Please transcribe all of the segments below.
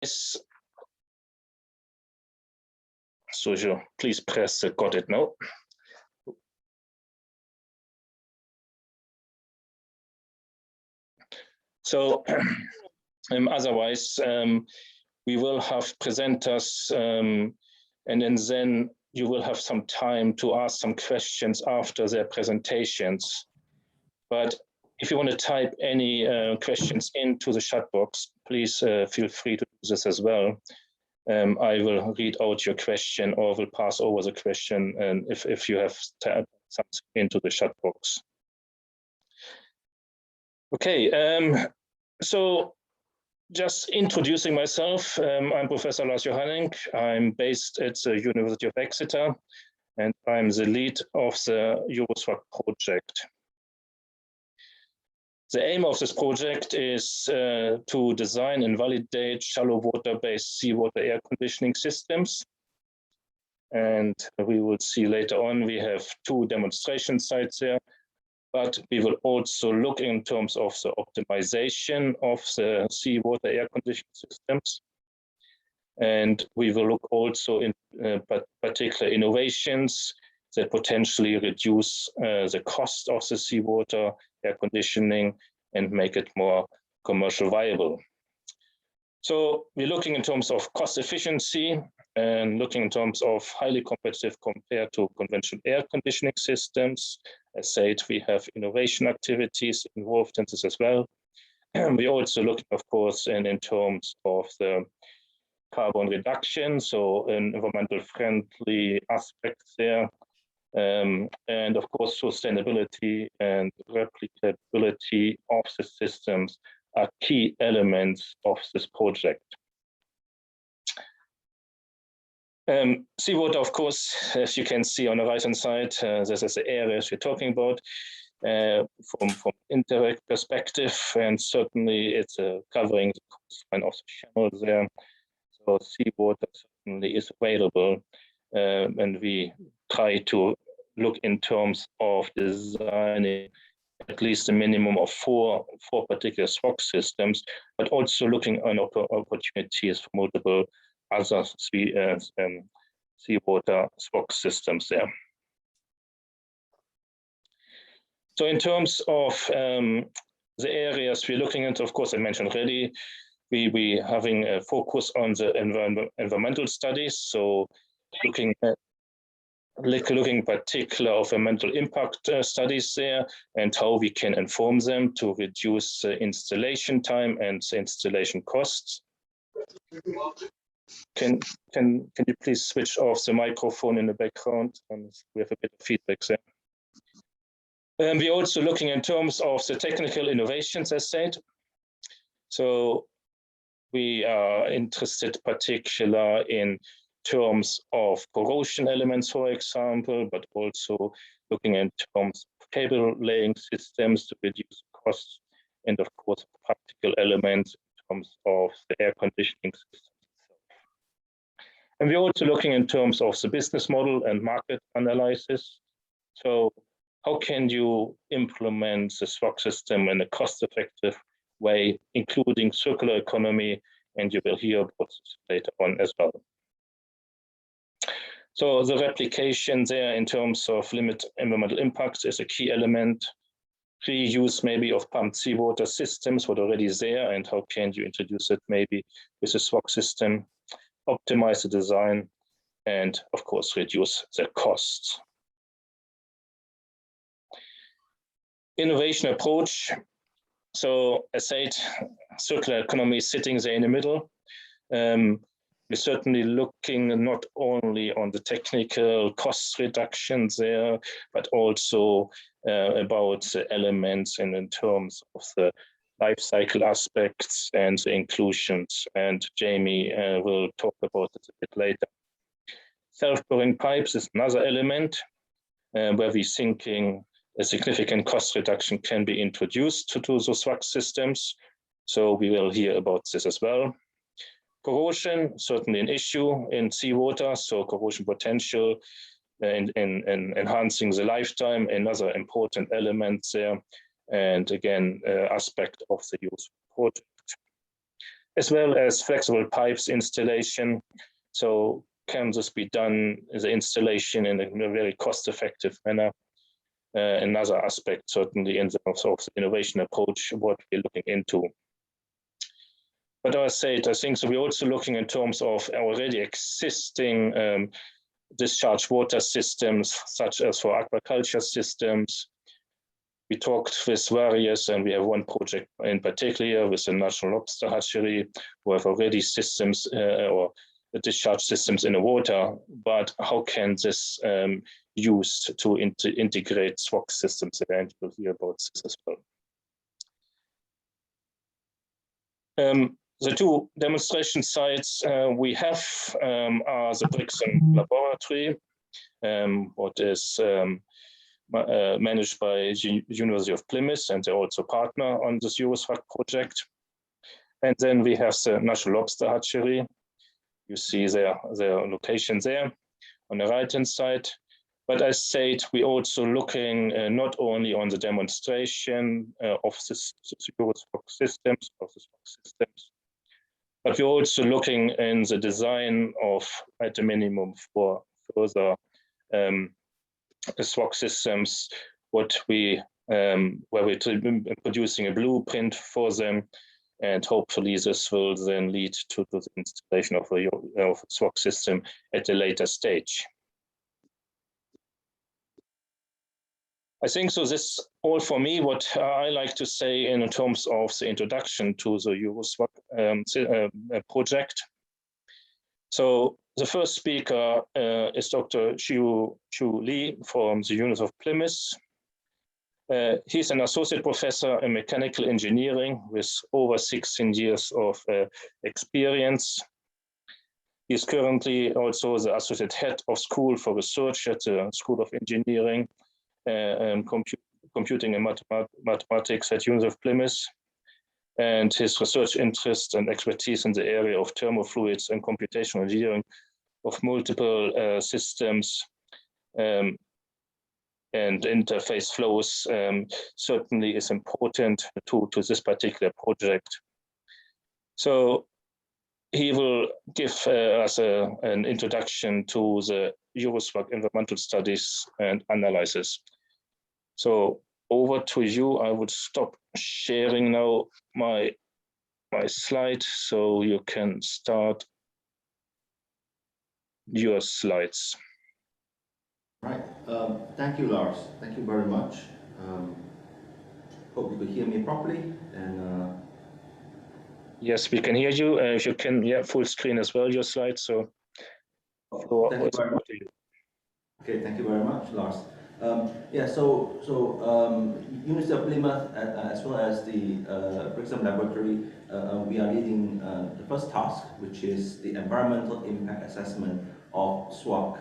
So please press got it now. So otherwise, we will have presenters, and then you will have some time to ask some questions after their presentations. But if you want to type any questions into the chat box, please feel free to do this as well. I will read out your question or will pass over the question, and if you have typed something into the chat box. Okay, so just introducing myself, I'm Professor Lars Johanning. I'm based at the University of Exeter, and I'm the lead of the EuroSwac project. The aim of this project is to design and validate shallow water-based seawater air conditioning systems. And we will see later on, we have 2 demonstration sites there, but we will also look in terms of the optimization of the seawater air conditioning systems. And we will look also in particular innovations that potentially reduce the cost of the seawater air conditioning and make it more commercial viable. So we're looking in terms of cost efficiency and looking in terms of highly competitive compared to conventional air conditioning systems. As said, we have innovation activities involved in this as well. We're also looking, of course, in terms of the carbon reduction, so an environmental friendly aspects there. And of course, sustainability and replicability of the systems are key elements of this project. Seawater, of course, as you can see on the right-hand side, this is the areas we're talking about from Interreg perspective, and certainly it's covering the coastline of the channel there. So seawater certainly is available, and we try to look in terms of designing at least a minimum of four particular SWAC systems, but also looking on opportunities for multiple other seawater SWAC systems there. So in terms of the areas we're looking at, of course, I mentioned already, we having a focus on the environmental studies. So looking particular of environmental impact studies there and how we can inform them to reduce the installation time and the installation costs. Can you please switch off the microphone in the background? We have a bit of feedback there. We're also looking in terms of the technical innovations, as said. So we are interested particular in terms of corrosion elements, for example, but also looking in terms of cable laying systems to reduce costs, and of course, practical elements in terms of the air conditioning system itself. And we're also looking in terms of the business model and market analysis. So how can you implement the SWAC system in a cost-effective way, including circular economy, and you will hear about this later on as well. So the replication there in terms of limit environmental impacts is a key element. Reuse maybe of pumped seawater systems, what already is there, and how can you introduce it maybe with a SWAC system, optimize the design, and of course, reduce the costs. Innovation approach. So as said, circular economy is sitting there in the middle. We're certainly looking not only on the technical cost reductions there, but also about the elements and in terms of the life cycle aspects and the inclusions. And Jamie will talk about it a bit later. Self-boring pipes is another element where we're thinking a significant cost reduction can be introduced to those SWAC systems. So we will hear about this as well. Corrosion, certainly an issue in seawater, so corrosion potential in enhancing the lifetime, another important element there, and again, aspect of the use project. as well as flexible pipes installation. So can this be done, the installation, in a very cost-effective manner? Another aspect, certainly, in the innovation approach, what we're looking into. But as I said, I think so we're also looking in terms of already existing discharge water systems, such as for aquaculture systems. We talked with various, and we have one project in particular with the National Lobster Hatchery, who have already systems or discharge systems in the water, but how can this used to integrate SWAC systems? And we'll hear about this as well. The two demonstration sites we have are the Brixham Laboratory, what is managed by the University of Plymouth, and they're also partner on this EuroSwac project. And then we have the National Lobster Hatchery. You see their location there on the right-hand side. But as said, we're also looking not only on the demonstration of the EuroSwac systems, but we're also looking in the design of, at a minimum, for further SWAC systems, where we're producing a blueprint for them, and hopefully this will then lead to the installation of a SWAC system at a later stage. I think so. This all for me. What I like to say in terms of the introduction to the EuroSwac project. So the first speaker is Dr. Xiu Li from the University of Plymouth. He's an associate professor in mechanical engineering with over 16 years of experience. He's currently also the associate head of school for research at the School of Engineering, Computing and Mathematics at University of Plymouth. And his research interest and expertise in the area of thermofluids and computational engineering of multiple systems and interface flows certainly is important to this particular project. So he will give us an introduction to the EuroSwac environmental studies and analysis. So over to you. I would stop sharing now my slide so you can start your slides. Right. Thank you, Lars. Thank you very much. Hope you could hear me properly. And yes, we can hear you. If you can, yeah, full screen as well, your slides. So thank you very much. Okay, thank you very much, Lars. University of Plymouth, as well as the Brixham Laboratory, we are leading the first task, which is the environmental impact assessment of SWAC.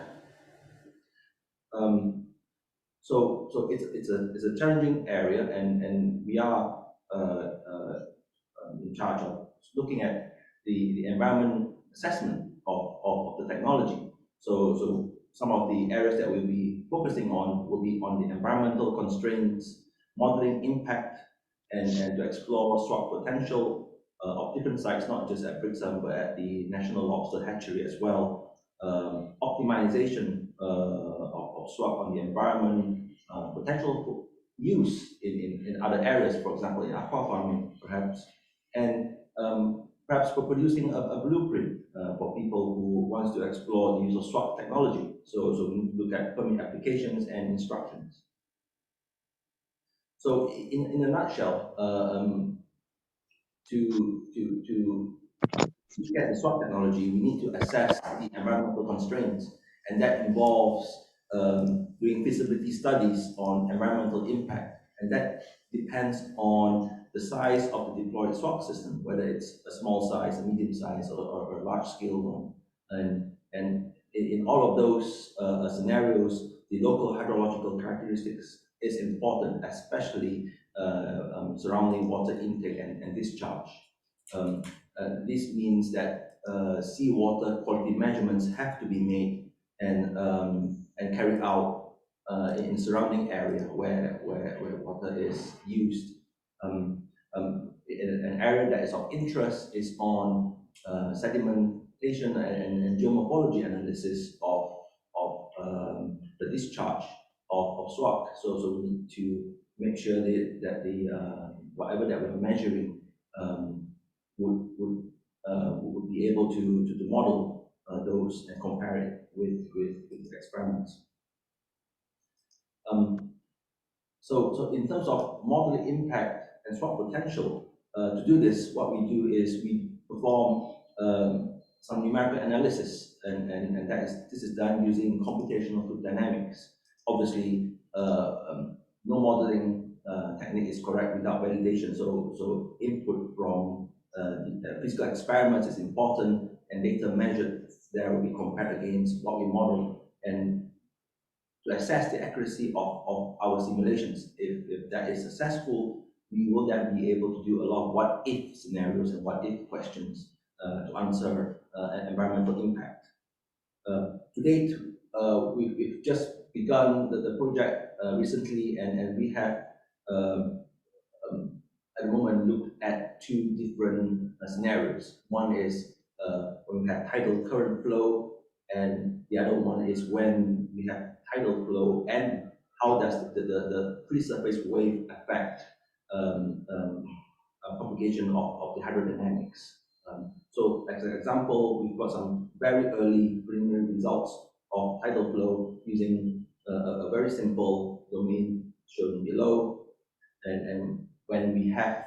So it's a challenging area, and we are in charge of looking at the environment assessment of the technology. So some of the areas that we'll be focusing on will be on the environmental constraints, modeling impact, and to explore SWAC potential of different sites, not just at Brixham, but at the National Lobster Hatchery as well. Optimization of SWAC on the environment, potential use in other areas, for example, in aqua farming, perhaps, and perhaps for producing a blueprint for people who wants to explore the use of SWAC technology. So we need to look at permit applications and instructions. So in a nutshell, to get the SWAC technology, we need to assess the environmental constraints, and that involves doing feasibility studies on environmental impact, and that depends on the size of the deployed SWAC system, whether it's a small size, a medium size, or a large scale one. And in all of those scenarios, the local hydrological characteristics is important, especially surrounding water intake and discharge. This means that seawater quality measurements have to be made and carried out in surrounding area where water is used. an area that is of interest is on sedimentation and geomorphology analysis of the discharge of SWAC. So we need to make sure that the whatever that we're measuring would be able to model those and compare it with experiments. So in terms of modeling impact and SWAC potential, to do this, what we do is we perform some numerical analysis, and this is done using computational fluid dynamics. Obviously, no modeling technique is correct without validation. So input from the physical experiments is important, and data measured there will be compared against what we model, and to assess the accuracy of our simulations. If that is successful, we will then be able to do a lot of what-if scenarios and what-if questions to answer environmental impact. To date, we've just begun the project recently, and we have at the moment looked at two different scenarios. One is when we have tidal current flow, and the other one is when we have tidal flow, and how does the free surface wave affect propagation of the hydrodynamics. So as an example, we've got some very early preliminary results of tidal flow using a very simple domain shown below, and when we have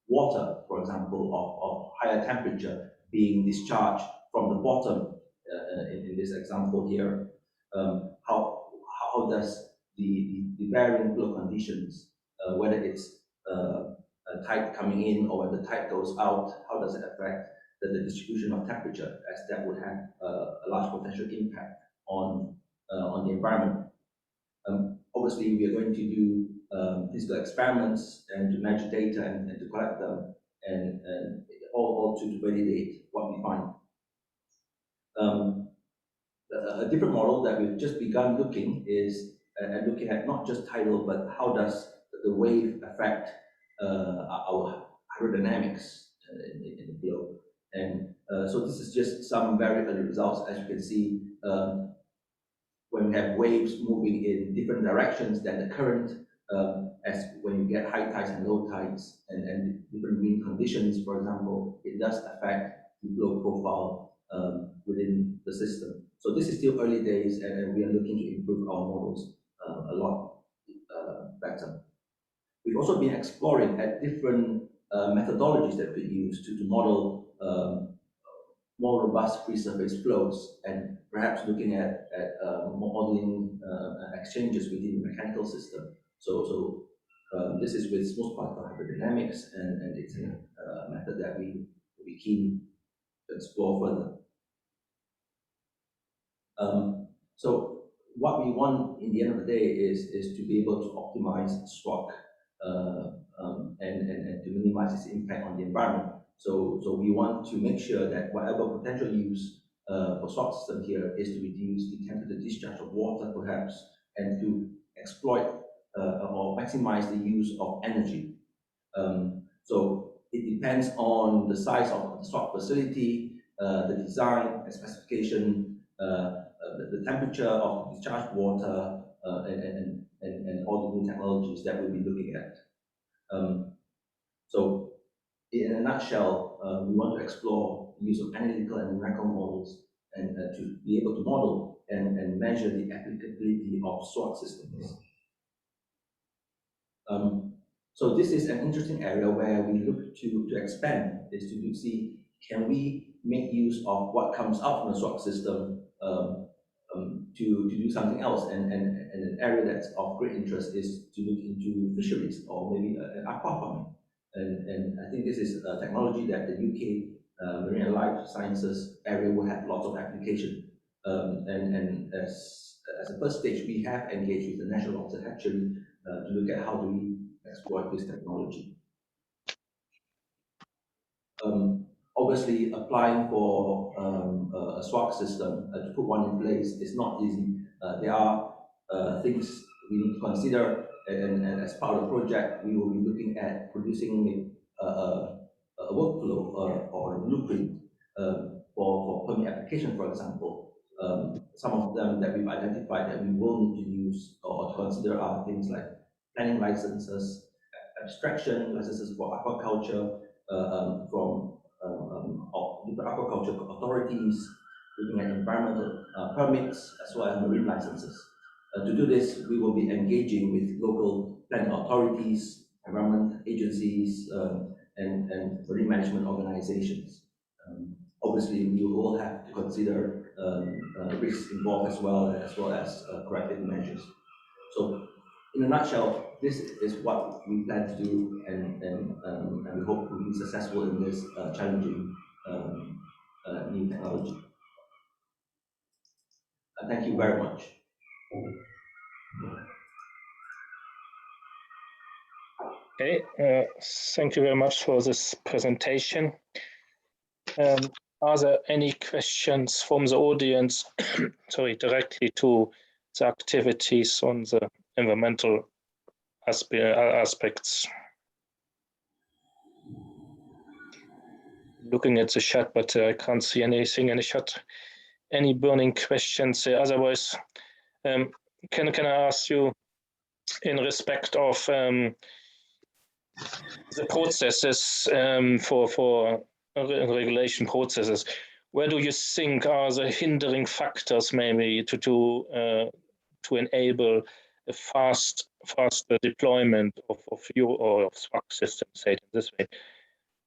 water, for example, of higher temperature being discharged from the bottom, in this example here, how does the varying flow conditions, whether it's a tide coming in or when the tide goes out, how does it affect the distribution of temperature, as that would have a large potential impact on the environment. Obviously, we are going to do physical experiments and to measure data and to collect them, and all to validate what we find. A different model that we've just begun looking is looking at not just tidal, but how does the wave affect our hydrodynamics in the flow. And so this is just some very early results. As you can see, when we have waves moving in different directions than the current, as when you get high tides and low tides and different wind conditions, for example, it does affect the flow profile within the system. So this is still early days, and we are looking to improve our models a lot better. We've also been exploring at different methodologies that we use to model more robust free surface flows, and perhaps looking at modeling exchanges within the mechanical system. So this is with smooth particle hydrodynamics, and it's a method that we will be keen to explore further. So what we want in the end of the day is to be able to optimize SWAC and to minimize its impact on the environment. So we want to make sure that whatever potential use for SWAC system here is to reduce the temperature discharge of water, perhaps, and to exploit or maximize the use of energy. So it depends on the size of the SWAC facility, the design and specification, the temperature of the discharged water, and all the new technologies that we'll be looking at. So in a nutshell, we want to explore the use of analytical and numerical models, and to be able to model and measure the applicability of SWAC systems. So this is an interesting area where we look to expand, is to see, can we make use of what comes out from the SWAC system to do something else, and an area that's of great interest is to look into fisheries, or maybe aqua farming. And I think this is a technology that the UK Marine and Life Sciences area will have lots of application. And as a first stage, we have engaged with the National Lobster Hatchery to look at how do we exploit this technology. Obviously, applying for a SWAC system, to put one in place, is not easy. There are things we need to consider and as part of the project, we will be looking at producing a workflow or a blueprint for permit application, for example. Some of them that we've identified that we will need to use or to consider are things like planning licenses, abstraction licenses for aquaculture from different aquaculture authorities, looking at environmental permits as well as marine licenses. To do this, we will be engaging with local planning authorities, environment agencies, and marine management organizations. Obviously, we will have to consider risks involved as well as corrective measures. So, in a nutshell, this is what we plan to do, and we hope to be successful in this challenging new technology. Thank you very much. Okay, thank you very much for this presentation. Are there any questions from the audience, sorry, directly to the activities on the environmental aspects? Looking at the chat, but I can't see anything in the chat. Any burning questions? Otherwise, can I ask you, in respect of the processes for regulation processes, where do you think are the hindering factors maybe to enable a faster deployment of EuroSwac systems, say it this way?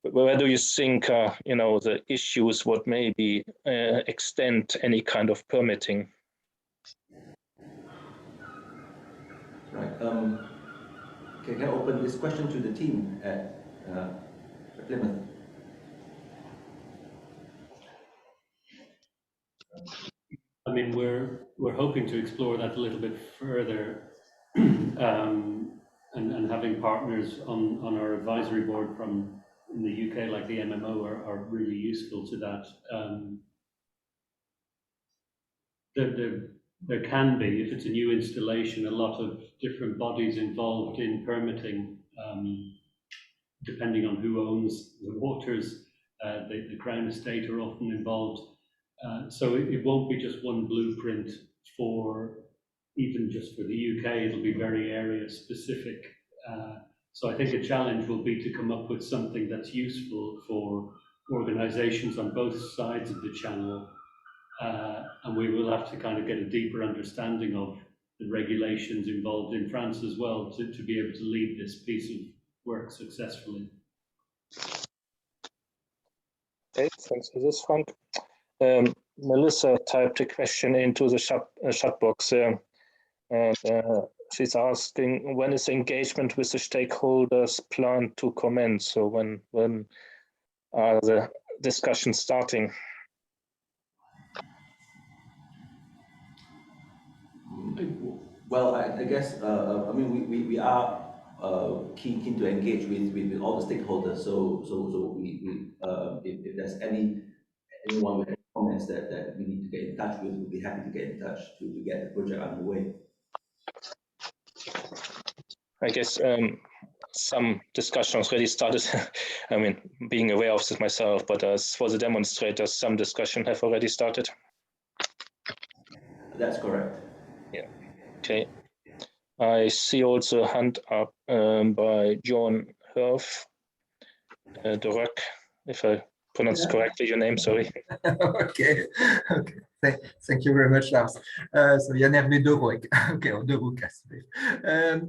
Where do you think the issues would maybe extend any kind of permitting? Right. Can I open this question to the team at Plymouth? I mean, we're hoping to explore that a little bit further, and having partners on our advisory board from in the UK, like the MMO, are really useful to that. There can be, if it's a new installation, a lot of different bodies involved in permitting, depending on who owns the waters. The Crown Estate are often involved. So it won't be just one blueprint for, even just for the UK, it'll be very area specific. So I think a challenge will be to come up with something that's useful for organizations on both sides of the channel. And we will have to kind of get a deeper understanding of the regulations involved in France as well to be able to lead this piece of work successfully. Okay, thanks for this, Frank. Melissa typed a question into the chat box, and she's asking, when is engagement with the stakeholders planned to commence? So when are the discussions starting? Well, I guess I mean we are keen to engage with all the stakeholders. So we if there's anyone with any comments that we need to get in touch with, we'll be happy to get in touch to get the project underway. I guess some discussions already started. I mean, being aware of this myself, but as for the demonstrators, some discussion have already started. That's correct. Yeah. Okay. I see also a hand up by John Herf, Dorak, if I pronounce correctly your name, sorry. Okay. Thank you very much, Lars. So Jan Hervé Deroek. Okay, or Deroek.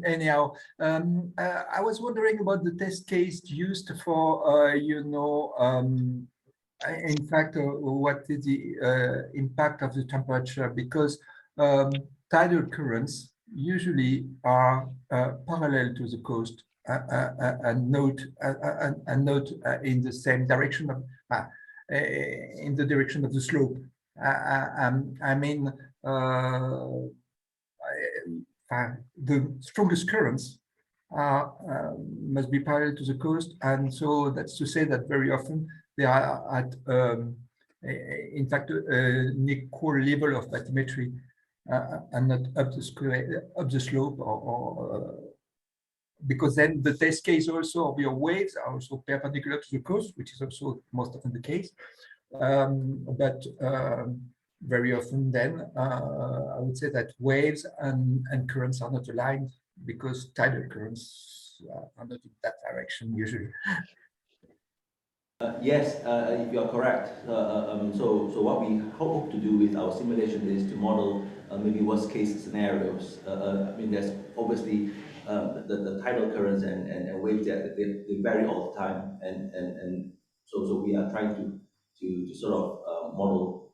Anyhow, I was wondering about the test case used for, in fact, what is the impact of the temperature? Because tidal currents usually are parallel to the coast and not in the same direction of in the direction of the slope. I mean, the strongest currents must be parallel to the coast, and so that's to say that very often they are at, in fact, an equal level of bathymetry and not up the slope or because then the test case also of your waves are also perpendicular to the coast, which is also most often the case. But very often then I would say that waves and currents are not aligned because tidal currents are not in that direction usually. Yes, you are correct. So what we hope to do with our simulation is to model maybe worst case scenarios. I mean, there's obviously the tidal currents and waves that they vary all the time, and so we are trying to sort of model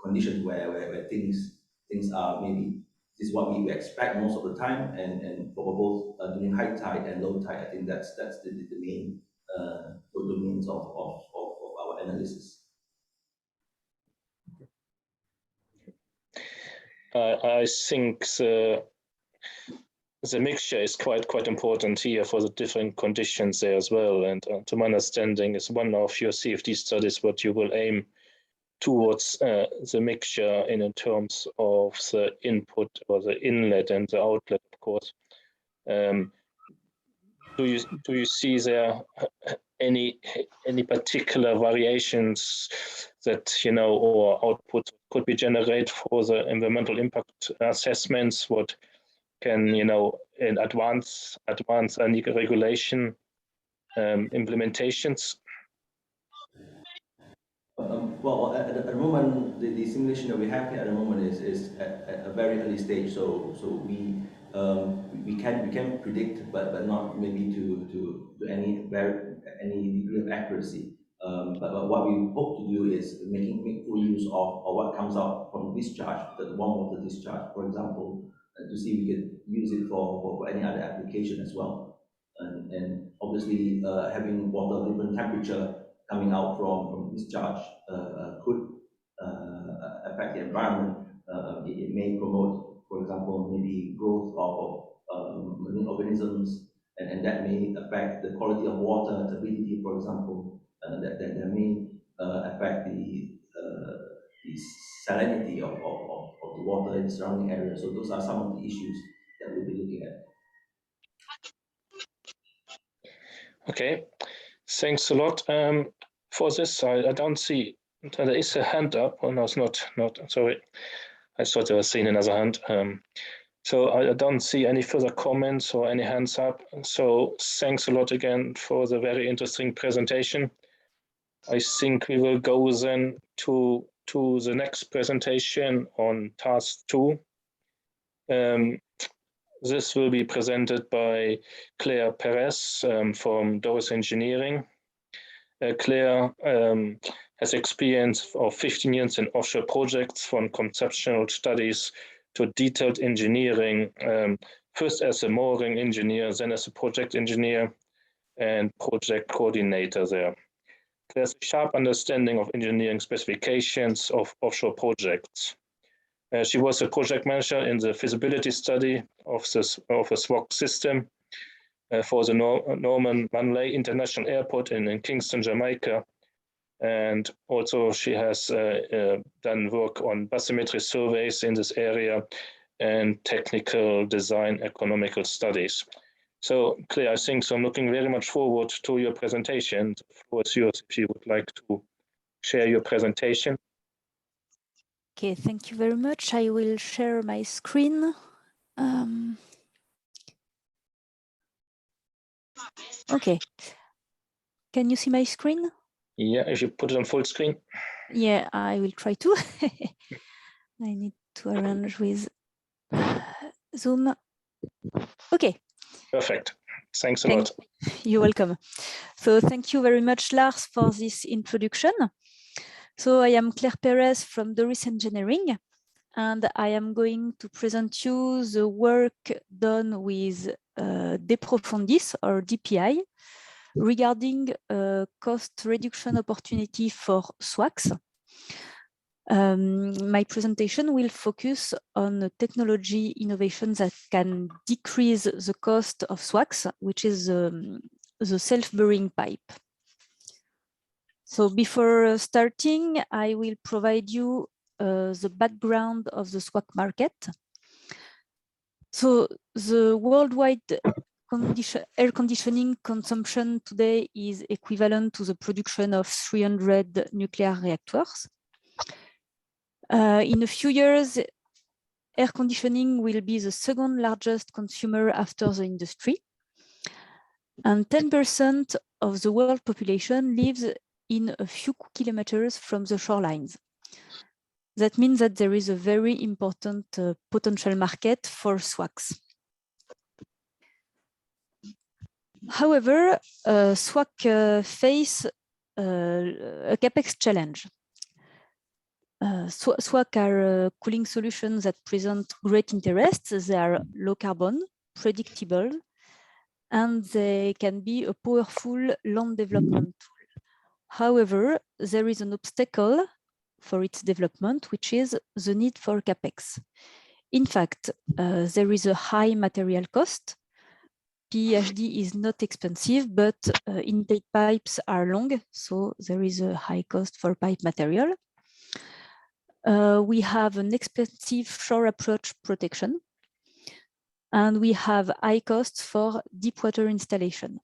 conditions where things are maybe this is what we expect most of the time, and for both during high tide and low tide, I think that's the main domains of our analysis. I think the mixture is quite important here for the different conditions there as well. And to my understanding, is one of your CFD studies what you will aim towards the mixture in terms of the input or the inlet and the outlet, of course. Do you see there any particular variations that or output could be generated for the environmental impact assessments? What can in advance any regulation implementations? Well, at the moment, the simulation that we have here at the moment is at a very early stage. So we can predict, but not maybe to any degree of accuracy. But what we hope to do is make full use of what comes out from discharge, the warm water discharge, for example, to see if we can use it for any other application as well. And obviously, having water of different temperature coming out from discharge could affect the environment. It may promote, for example, maybe growth of marine organisms, and that may affect the quality of water, turbidity, for example, that may affect the salinity of the water in the surrounding area. So those are some of the issues that we'll be looking at. Okay, thanks a lot for this. I don't see there is a hand up. Oh no, it's not. Sorry, I thought I was seeing another hand. So I don't see any further comments or any hands up. So thanks a lot again for the very interesting presentation. I think we will go then to the next presentation on task 2. This will be presented by Claire Perez from Doris Engineering. Claire has experience of 15 years in offshore projects, from conceptual studies to detailed engineering, first as a mooring engineer, then as a project engineer and project coordinator there. There's a sharp understanding of engineering specifications of offshore projects. She was a project manager in the feasibility study of a SWAC system for the Norman Manley International Airport in Kingston, Jamaica. And also she has done work on bathymetry surveys in this area and technical design economical studies. So Claire, I think so I'm looking very much forward to your presentation. The floor is yours if you would like to share your presentation. Okay, thank you very much. I will share my screen. Okay, can you see my screen? Yeah, if you put it on full screen. Yeah, I will try to. I need to arrange with Zoom. Okay. Perfect. Thanks a lot. You're welcome. So thank you very much, Lars, for this introduction. So I am Claire Perez from Doris Engineering, and I am going to present you the work done with DeProfundis or DPI regarding cost reduction opportunity for SWACs. My presentation will focus on technology innovations that can decrease the cost of SWACs, which is the self-burying pipe. So before starting, I will provide you the background of the SWAC market. So the worldwide air conditioning consumption today is equivalent to the production of 300 nuclear reactors. In a few years, air conditioning will be the second largest consumer after the industry. And 10% of the world population lives in a few kilometers from the shorelines. That means that there is a very important potential market for SWACs. However, SWAC face a CapEx challenge. SWAC are cooling solutions that present great interest. They are low carbon, predictable, and they can be a powerful land development tool. However, there is an obstacle for its development, which is the need for CapEx. In fact, there is a high material cost. PEHD is not expensive, but intake pipes are long, so there is a high cost for pipe material. We have an expensive shore approach protection, and we have high costs for deep water installation.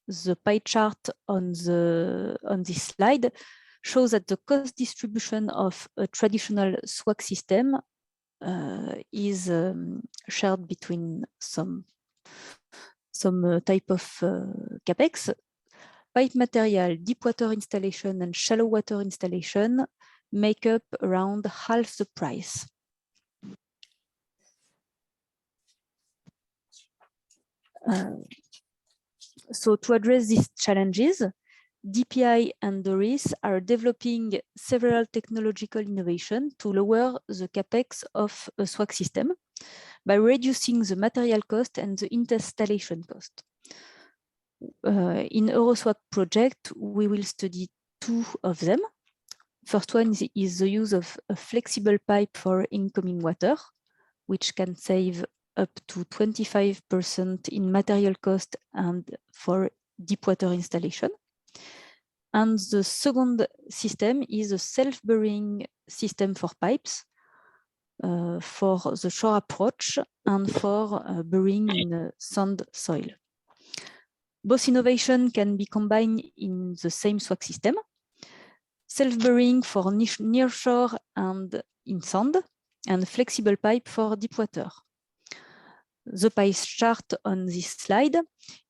The pie chart on this slide shows that the cost distribution of a traditional SWAC system is shared between some type of CapEx. Pipe material, deep water installation, and shallow water installation make up around half the price. So to address these challenges, DPI and Doris are developing several technological innovations to lower the CapEx of a SWAC system by reducing the material cost and the installation cost. In EuroSwac project, we will study two of them. First one is the use of a flexible pipe for incoming water, which can save up to 25% in material cost and for deep water installation. And the second system is a self-burying system for pipes for the shore approach and for burying in sand soil. Both innovations can be combined in the same SWAC system. Self-burying for near shore and in sand, and flexible pipe for deep water. The pie chart on this slide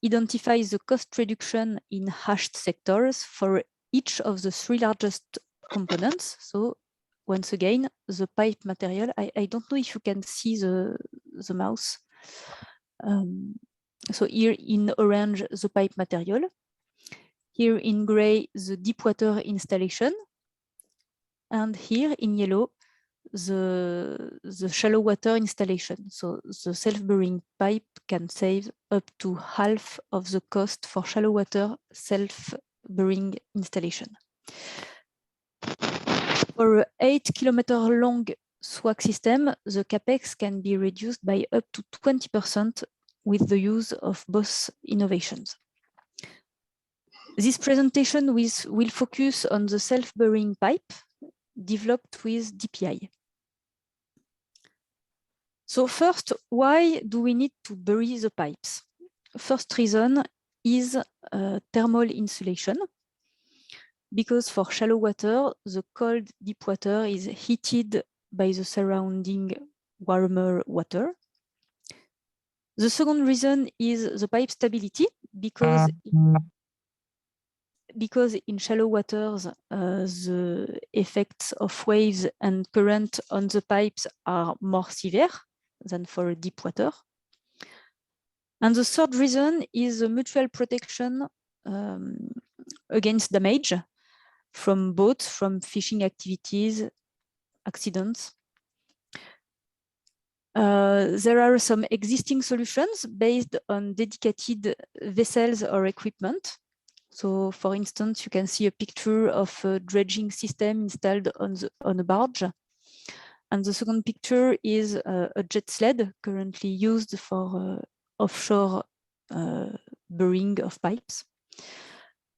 identifies the cost reduction in hashed sectors for each of the three largest components. So once again, the pipe material, I don't know if you can see the mouse. So here in orange, the pipe material. Here in gray, the deep water installation. And here in yellow, the shallow water installation. So the self-burying pipe can save up to half of the cost for shallow water self-burying installation. For an 8-kilometer long SWAC system, the CapEx can be reduced by up to 20% with the use of both innovations. This presentation will focus on the self-burying pipe developed with DPI. So first, why do we need to bury the pipes? First reason is thermal insulation, because for shallow water, the cold deep water is heated by the surrounding warmer water. The second reason is the pipe stability, because in shallow waters, the effects of waves and current on the pipes are more severe than for deep water. And the third reason is the mutual protection against damage from boats, from fishing activities, accidents. There are some existing solutions based on dedicated vessels or equipment. So for instance, you can see a picture of a dredging system installed on a barge. And the second picture is a jet sled currently used for offshore burying of pipes.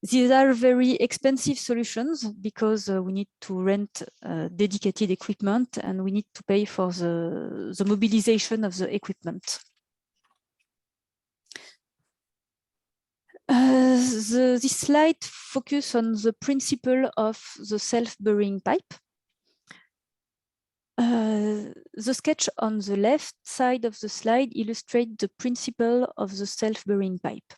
These are very expensive solutions because we need to rent dedicated equipment and we need to pay for the mobilization of the equipment. This slide focuses on the principle of the self-burying pipe. The sketch on the left side of the slide illustrates the principle of the self-burying pipe.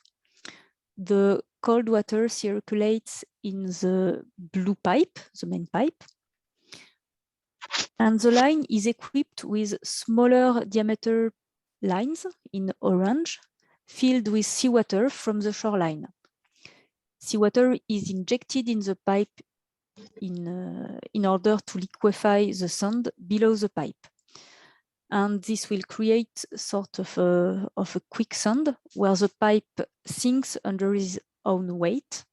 The cold water circulates in the blue pipe, the main pipe, and the line is equipped with smaller diameter lines in orange, filled with seawater from the shoreline. Seawater is injected in the pipe in order to liquefy the sand below the pipe. And this will create sort of a quicksand where the pipe sinks under its own weight.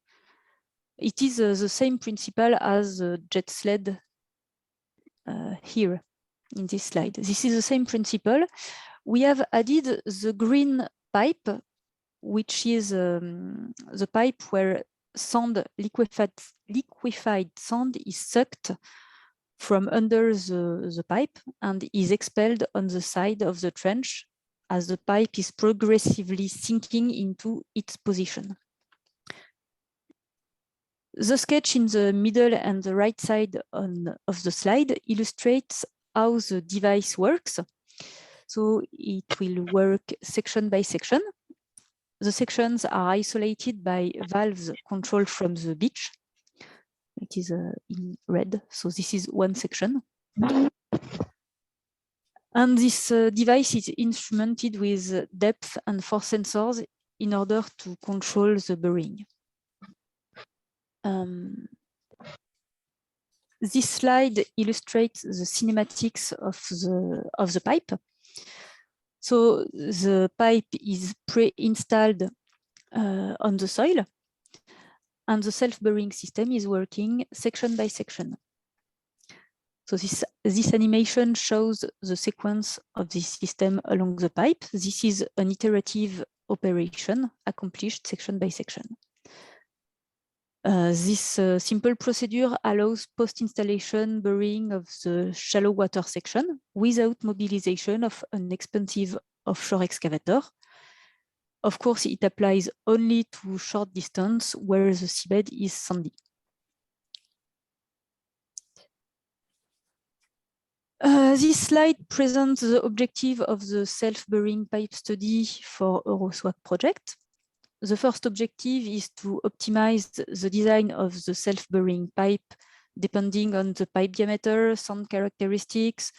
It is the same principle as the jet sled here in this slide. This is the same principle. We have added the green pipe, which is the pipe where sand, liquefied sand is sucked from under the pipe and is expelled on the side of the trench as the pipe is progressively sinking into its position. The sketch in the middle and the right side of the slide illustrates how the device works. So it will work section by section. The sections are isolated by valves controlled from the beach. It is in red, so this is one section. And this device is instrumented with depth and force sensors in order to control the burying. This slide illustrates the cinematics of the pipe. So the pipe is pre-installed on the soil, and the self-burying system is working section by section. So this animation shows the sequence of this system along the pipe. This is an iterative operation accomplished section by section. This simple procedure allows post-installation burying of the shallow water section without mobilization of an expensive offshore excavator. Of course, it applies only to short distance where the seabed is sandy. This slide presents the objective of the self-burying pipe study for EuroSwac project. The first objective is to optimize the design of the self-burying pipe depending on the pipe diameter, sand characteristics,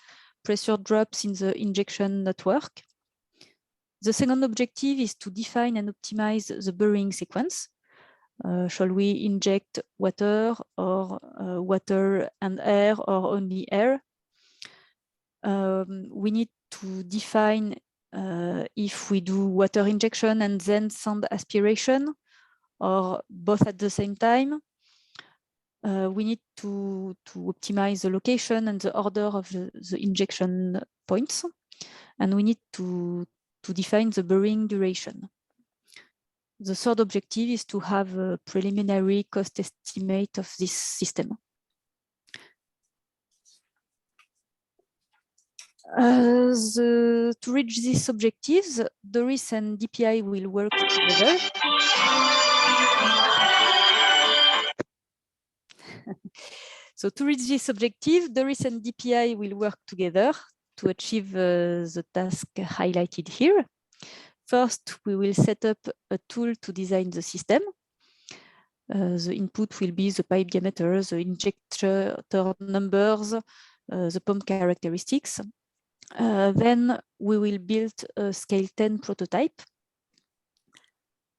pressure drops in the injection network. The second objective is to define and optimize the burying sequence. Shall we inject water or water and air or only air? We need to define if we do water injection and then sand aspiration, or both at the same time. We need to optimize the location and the order of the injection points, and we need to define the burying duration. The third objective is to have a preliminary cost estimate of this system. To reach these objectives, Doris and DPI will work together. So to reach this objective, Doris and DPI will work together to achieve the task highlighted here. First, we will set up a tool to design the system. The input will be the pipe diameter, the injector numbers, the pump characteristics. Then we will build a scale 10 prototype,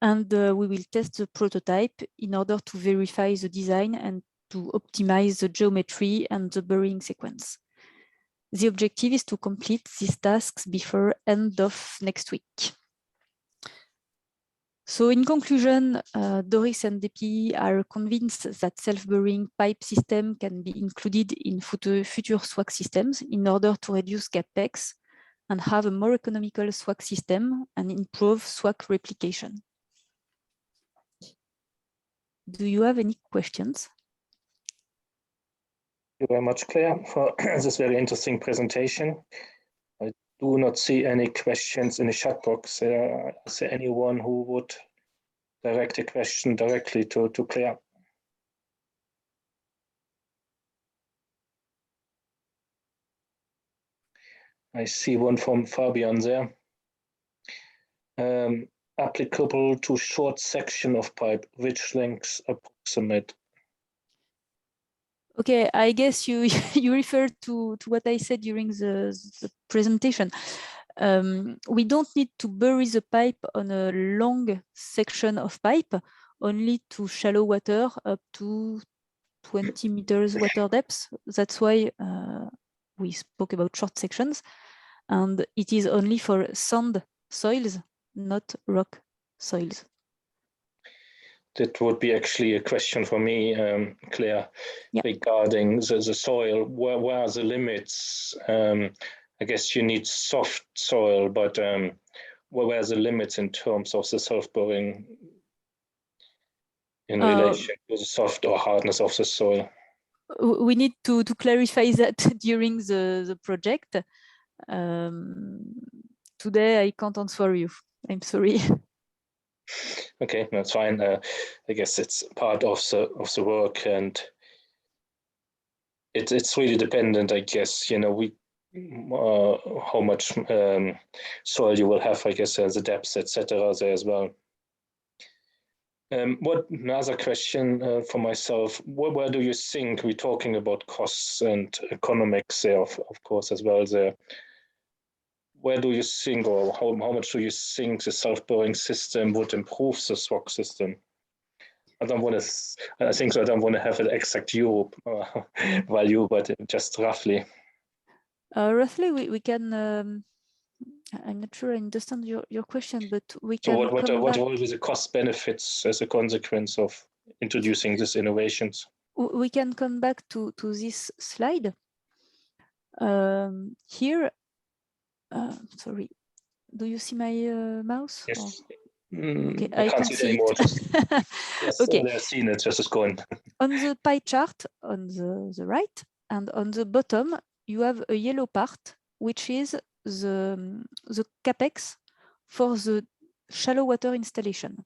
and we will test the prototype in order to verify the design and to optimize the geometry and the burying sequence. The objective is to complete these tasks before end of next week. So in conclusion, Doris and DPI are convinced that self-burying pipe system can be included in future SWAC systems in order to reduce capex and have a more economical SWAC system and improve SWAC replication. Do you have any questions? Thank you very much, Claire, for this very interesting presentation. I do not see any questions in the chat box. Is there anyone who would direct a question directly to Claire? I see one from Fabian there. Applicable to short section of pipe, which lengths approximate? Okay, I guess you you referred to what I said during the presentation. We don't need to bury the pipe on a long section of pipe, only to shallow water up to 20 meters water depth. That's why we spoke about short sections, and it is only for sand soils, not rock soils. That would be actually a question for me, Claire, regarding the soil. Where are the limits? I guess you need soft soil, but where are the limits in terms of the self-boring in relation to the soft or hardness of the soil? We need to clarify that during the project. Today, I can't answer you. I'm sorry. Okay, that's fine. I guess it's part of the work, and it's really dependent. I guess how much soil you will have. I guess the depths, etc. there as well. Another question for myself? Where do you think we're talking about costs and economics there, of course, as well there? Where do you think, or how much do you think the self-boring system would improve the SWAC system? I don't want to have an exact euro value, but just roughly. Roughly, we can. I'm not sure I understand your question, but we can. So what will be the cost benefits as a consequence of introducing these innovations? We can come back to this slide. Here. Sorry, do you see my mouse? Yes. Okay, I can't see it anymore. Yes, okay. I've seen it, just going. On the pie chart on the right and on the bottom, you have a yellow part, which is the capex for the shallow water installation.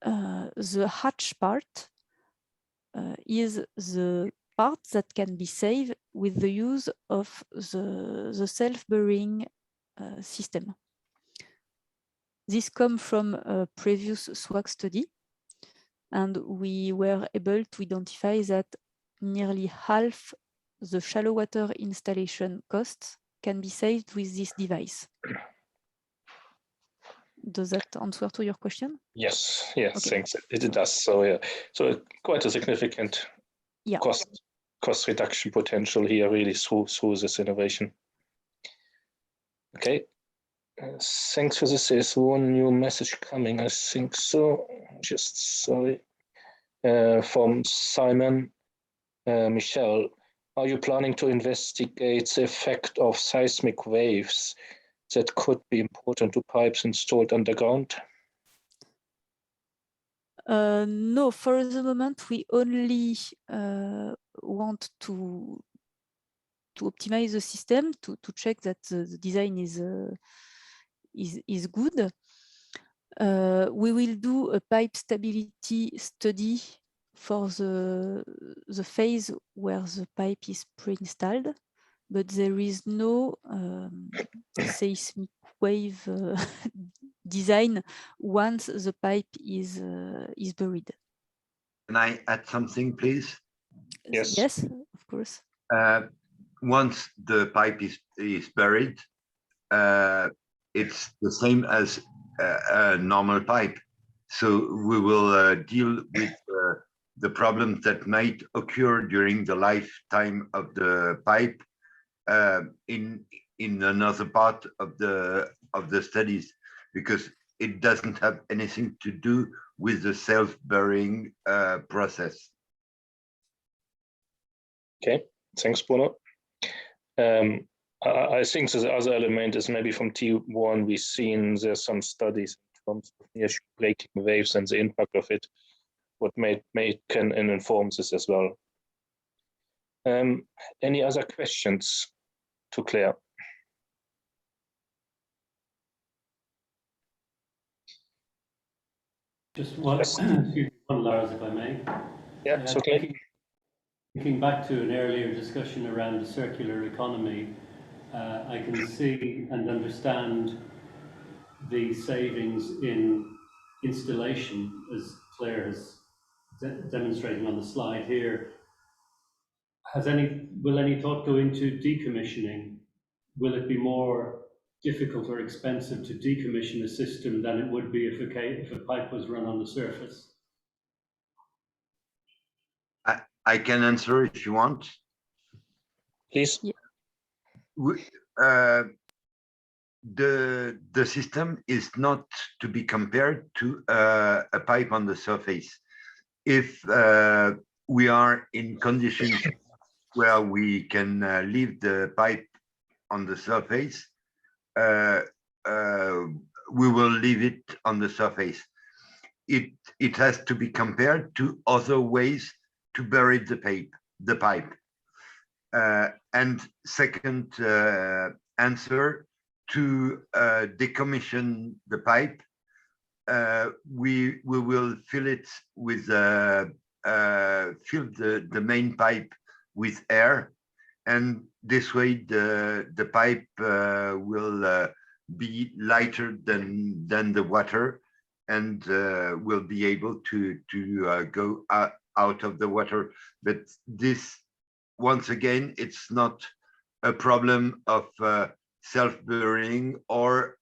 The hatch part is the part that can be saved with the use of the self-burying system. This comes from a previous SWAC study, and we were able to identify that nearly half the shallow water installation costs can be saved with this device. Does that answer to your question? Yes, Okay. thanks. It does. So yeah, so quite a significant cost reduction potential here, really through this innovation. Okay, thanks for this. There's one new message coming, I think so. Just sorry, from Simon Michel. Are you planning to investigate the effect of seismic waves that could be important to pipes installed underground? No, for the moment, we only want to optimize the system to check that the design is good. We will do a pipe stability study for the phase where the pipe is pre-installed, but there is no seismic wave design once the pipe is buried. Can I add something, please? Yes, of course. Once the pipe is buried, it's the same as a normal pipe. So we will deal with the problems that might occur during the lifetime of the pipe in another part of the studies, because it doesn't have anything to do with the self-burying process. Okay, thanks, Bruno. I think the other element is maybe from T1, we've seen there's some studies terms of near-shore breaking waves and the impact of it, what can inform this as well. Any other questions to Claire? Just one, Yes. one, Lars, if I may. Yeah, it's okay. Thinking back to an earlier discussion around the circular economy, I can see and understand the savings in installation, as Claire is demonstrating on the slide here. Will any thought go into decommissioning? Will it be more difficult or expensive to decommission a system than it would be if a pipe was run on the surface? I can answer if you want. Please. Yeah. The system is not to be compared to a pipe on the surface. If we are in conditions where we can leave the pipe on the surface, we will leave it on the surface. It has to be compared to other ways to bury the pipe. And second answer, to decommission the pipe, we will fill it with fill the main pipe with air, and this way the pipe will be lighter than the water, and will be able to go out of the water. But this, once again, it's not a problem of self-burying or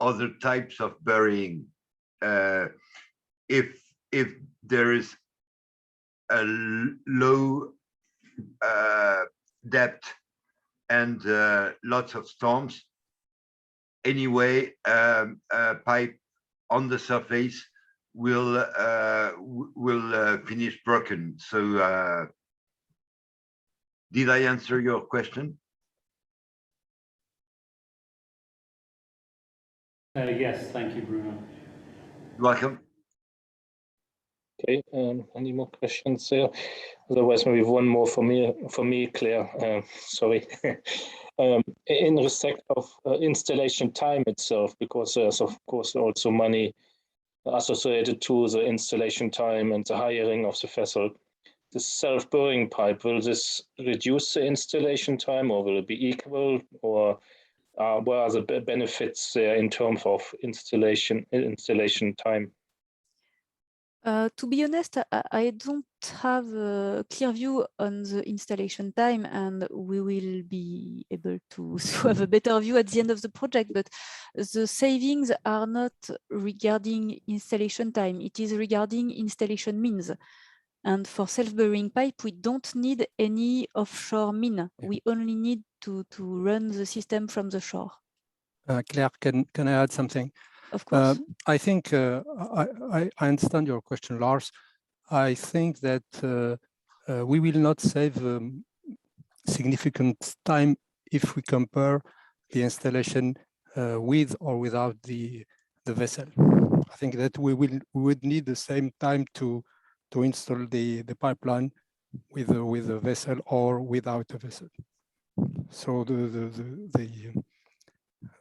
other types of burying. If there is a low depth and lots of storms, anyway, a pipe on the surface will finish broken. So did I answer your question? Yes, thank you, Bruno. You're welcome. Okay, any more questions there? Otherwise, maybe one more for me, Claire. Sorry. In respect of installation time itself, because there's of course also money associated to the installation time and the hiring of the vessel. The self-burying pipe, will this reduce the installation time, or will it be equal, or what are the benefits there in terms of installation time? To be honest, I don't have a clear view on the installation time, and we will be able to have a better view at the end of the project. But the savings are not regarding installation time, it is regarding installation means. And for self-burying pipe, we don't need any offshore mean. We only need to run the system from the shore. Claire, can I add something? Of course. I think I understand your question, Lars. I think that we will not save significant time if we compare the installation with or without the vessel. I think that we would need the same time to install the pipeline with a vessel or without a vessel. So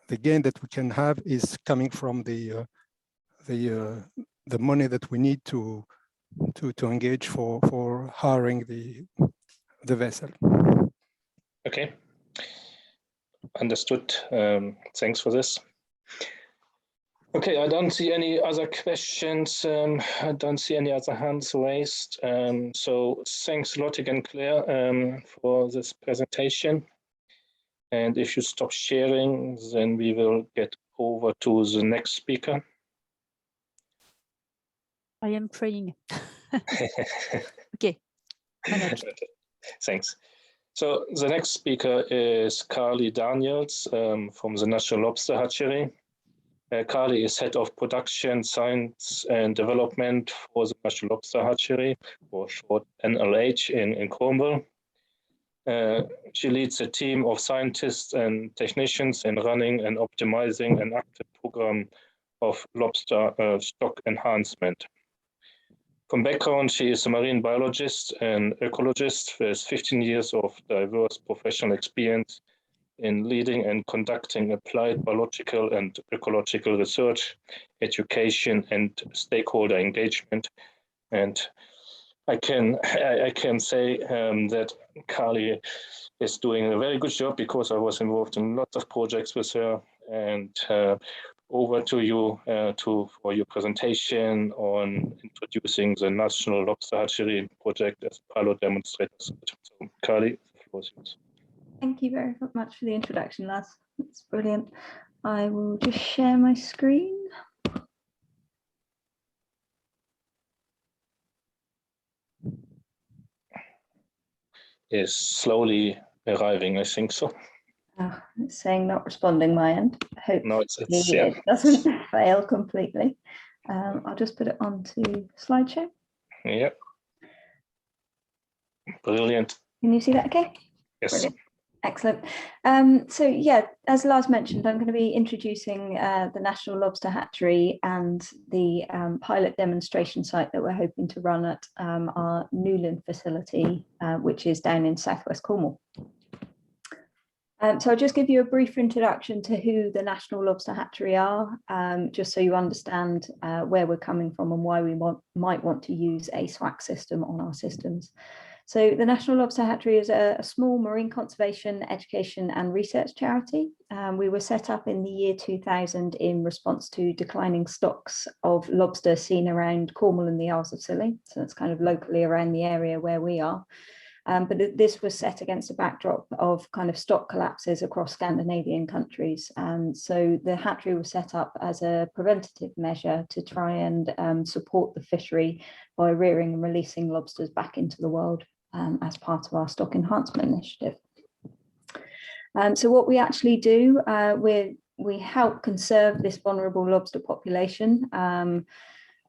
the gain that we can have is coming from the money that we need to engage for hiring the vessel. Okay, understood. Thanks for this. Okay, I don't see any other questions. I don't see any other hands raised. So thanks a lot again, Claire, for this presentation. And if you stop sharing, then we will get over to the next speaker. I am praying. Okay. Thanks. So the next speaker is Carly Daniels from the National Lobster Hatchery. Carly is Head of Production, Science and Development for the National Lobster Hatchery, or short NLH, in Cornwall. She leads a team of scientists and technicians in running and optimizing an active program of lobster stock enhancement. From background, she is a marine biologist and ecologist with 15 years of diverse professional experience in leading and conducting applied biological and ecological research, education, and stakeholder engagement. And I can say that Carly is doing a very good job because I was involved in lots of projects with her. And over to you for your presentation on introducing the National Lobster Hatchery project as pilot demonstrator. So, Carly, the floor is yours. Thank you very much for the introduction, Lars. That's brilliant. I will just share my screen. Is slowly arriving, I think so. Oh, it's saying not responding my end. Hopefully No, it's yeah. it doesn't fail completely. I'll just put it onto slideshow. Yeah. Brilliant. Can you see that okay? Yes. Brilliant. Excellent. So yeah, as Lars mentioned, I'm going to be introducing the National Lobster Hatchery and the pilot demonstration site that we're hoping to run at our Newlyn facility, which is down in southwest Cornwall. So I'll just give you a brief introduction to who the National Lobster Hatchery are, just so you understand where we're coming from and why we might want to use a SWAC system on our systems. So the National Lobster Hatchery is a small marine conservation, education and research charity. We were set up in the year 2000 in response to declining stocks of lobster seen around Cornwall and the Isles of Scilly. So that's kind of locally around the area where we are. But this was set against a backdrop of kind of stock collapses across Scandinavian countries. And so the hatchery was set up as a preventative measure to try and support the fishery by rearing and releasing lobsters back into the world as part of our stock enhancement initiative. So what we actually do, we help conserve this vulnerable lobster population,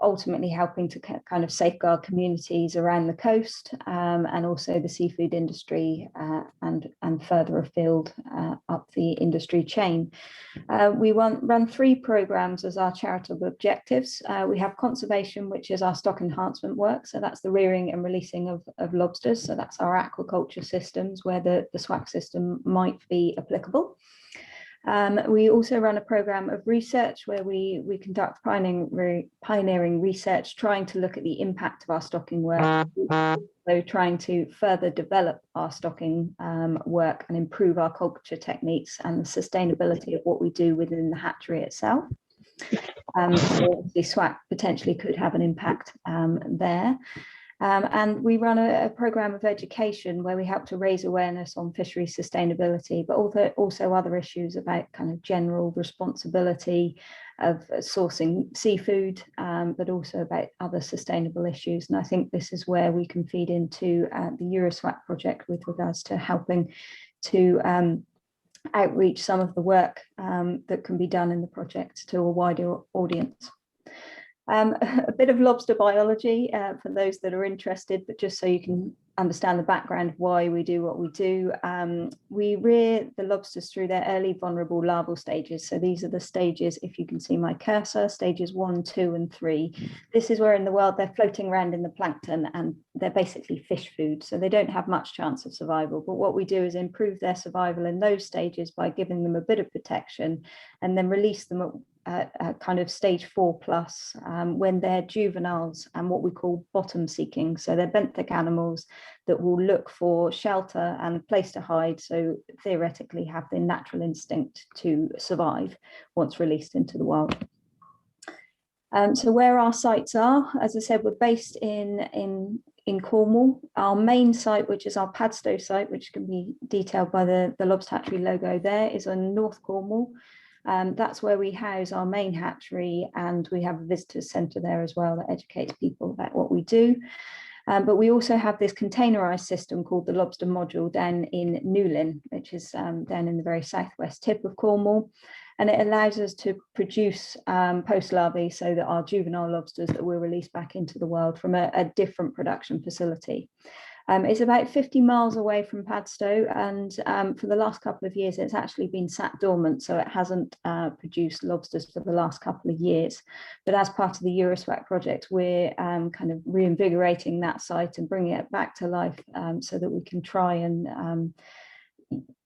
ultimately helping to kind of safeguard communities around the coast and also the seafood industry and further afield up the industry chain. We run 3 programs as our charitable objectives. We have conservation, which is our stock enhancement work. So that's the rearing and releasing of lobsters. So that's our aquaculture systems where the SWAC system might be applicable. We also run a program of research where we conduct pioneering research, trying to look at the impact of our stocking work, so trying to further develop our stocking work and improve our culture techniques and the sustainability of what we do within the hatchery itself. So the SWAC potentially could have an impact there. And we run a program of education where we help to raise awareness on fishery sustainability, but also other issues about kind of general responsibility of sourcing seafood, but also about other sustainable issues. And I think this is where we can feed into the EuroSwac project with regards to helping to outreach some of the work that can be done in the project to a wider audience. A bit of lobster biology for those that are interested, but just so you can understand the background of why we do what we do. We rear the lobsters through their early vulnerable larval stages. So these are the stages, if you can see my cursor, stages 1, 2, and 3. This is where in the world they're floating around in the plankton and they're basically fish food. So they don't have much chance of survival. But what we do is improve their survival in those stages by giving them a bit of protection and then release them at kind of stage 4+ when they're juveniles and what we call bottom seeking. So they're benthic animals that will look for shelter and a place to hide, so theoretically have the natural instinct to survive once released into the wild. So where our sites are, as I said, we're based in Cornwall. Our main site, which is our Padstow site, which can be detailed by the Lobster Hatchery logo there, is in North Cornwall. That's where we house our main hatchery, and we have a visitor centre there as well that educates people about what we do. But we also have this containerised system called the Lobster Module down in Newlyn, which is down in the very southwest tip of Cornwall. And it allows us to produce post-larvae so that our juvenile lobsters that we'll release back into the world from a different production facility. It's about 50 miles away from Padstow, and for the last couple of years, it's actually been sat dormant, so it hasn't produced lobsters for the last couple of years. But as part of the EuroSwac project, we're kind of reinvigorating that site and bringing it back to life so that we can try and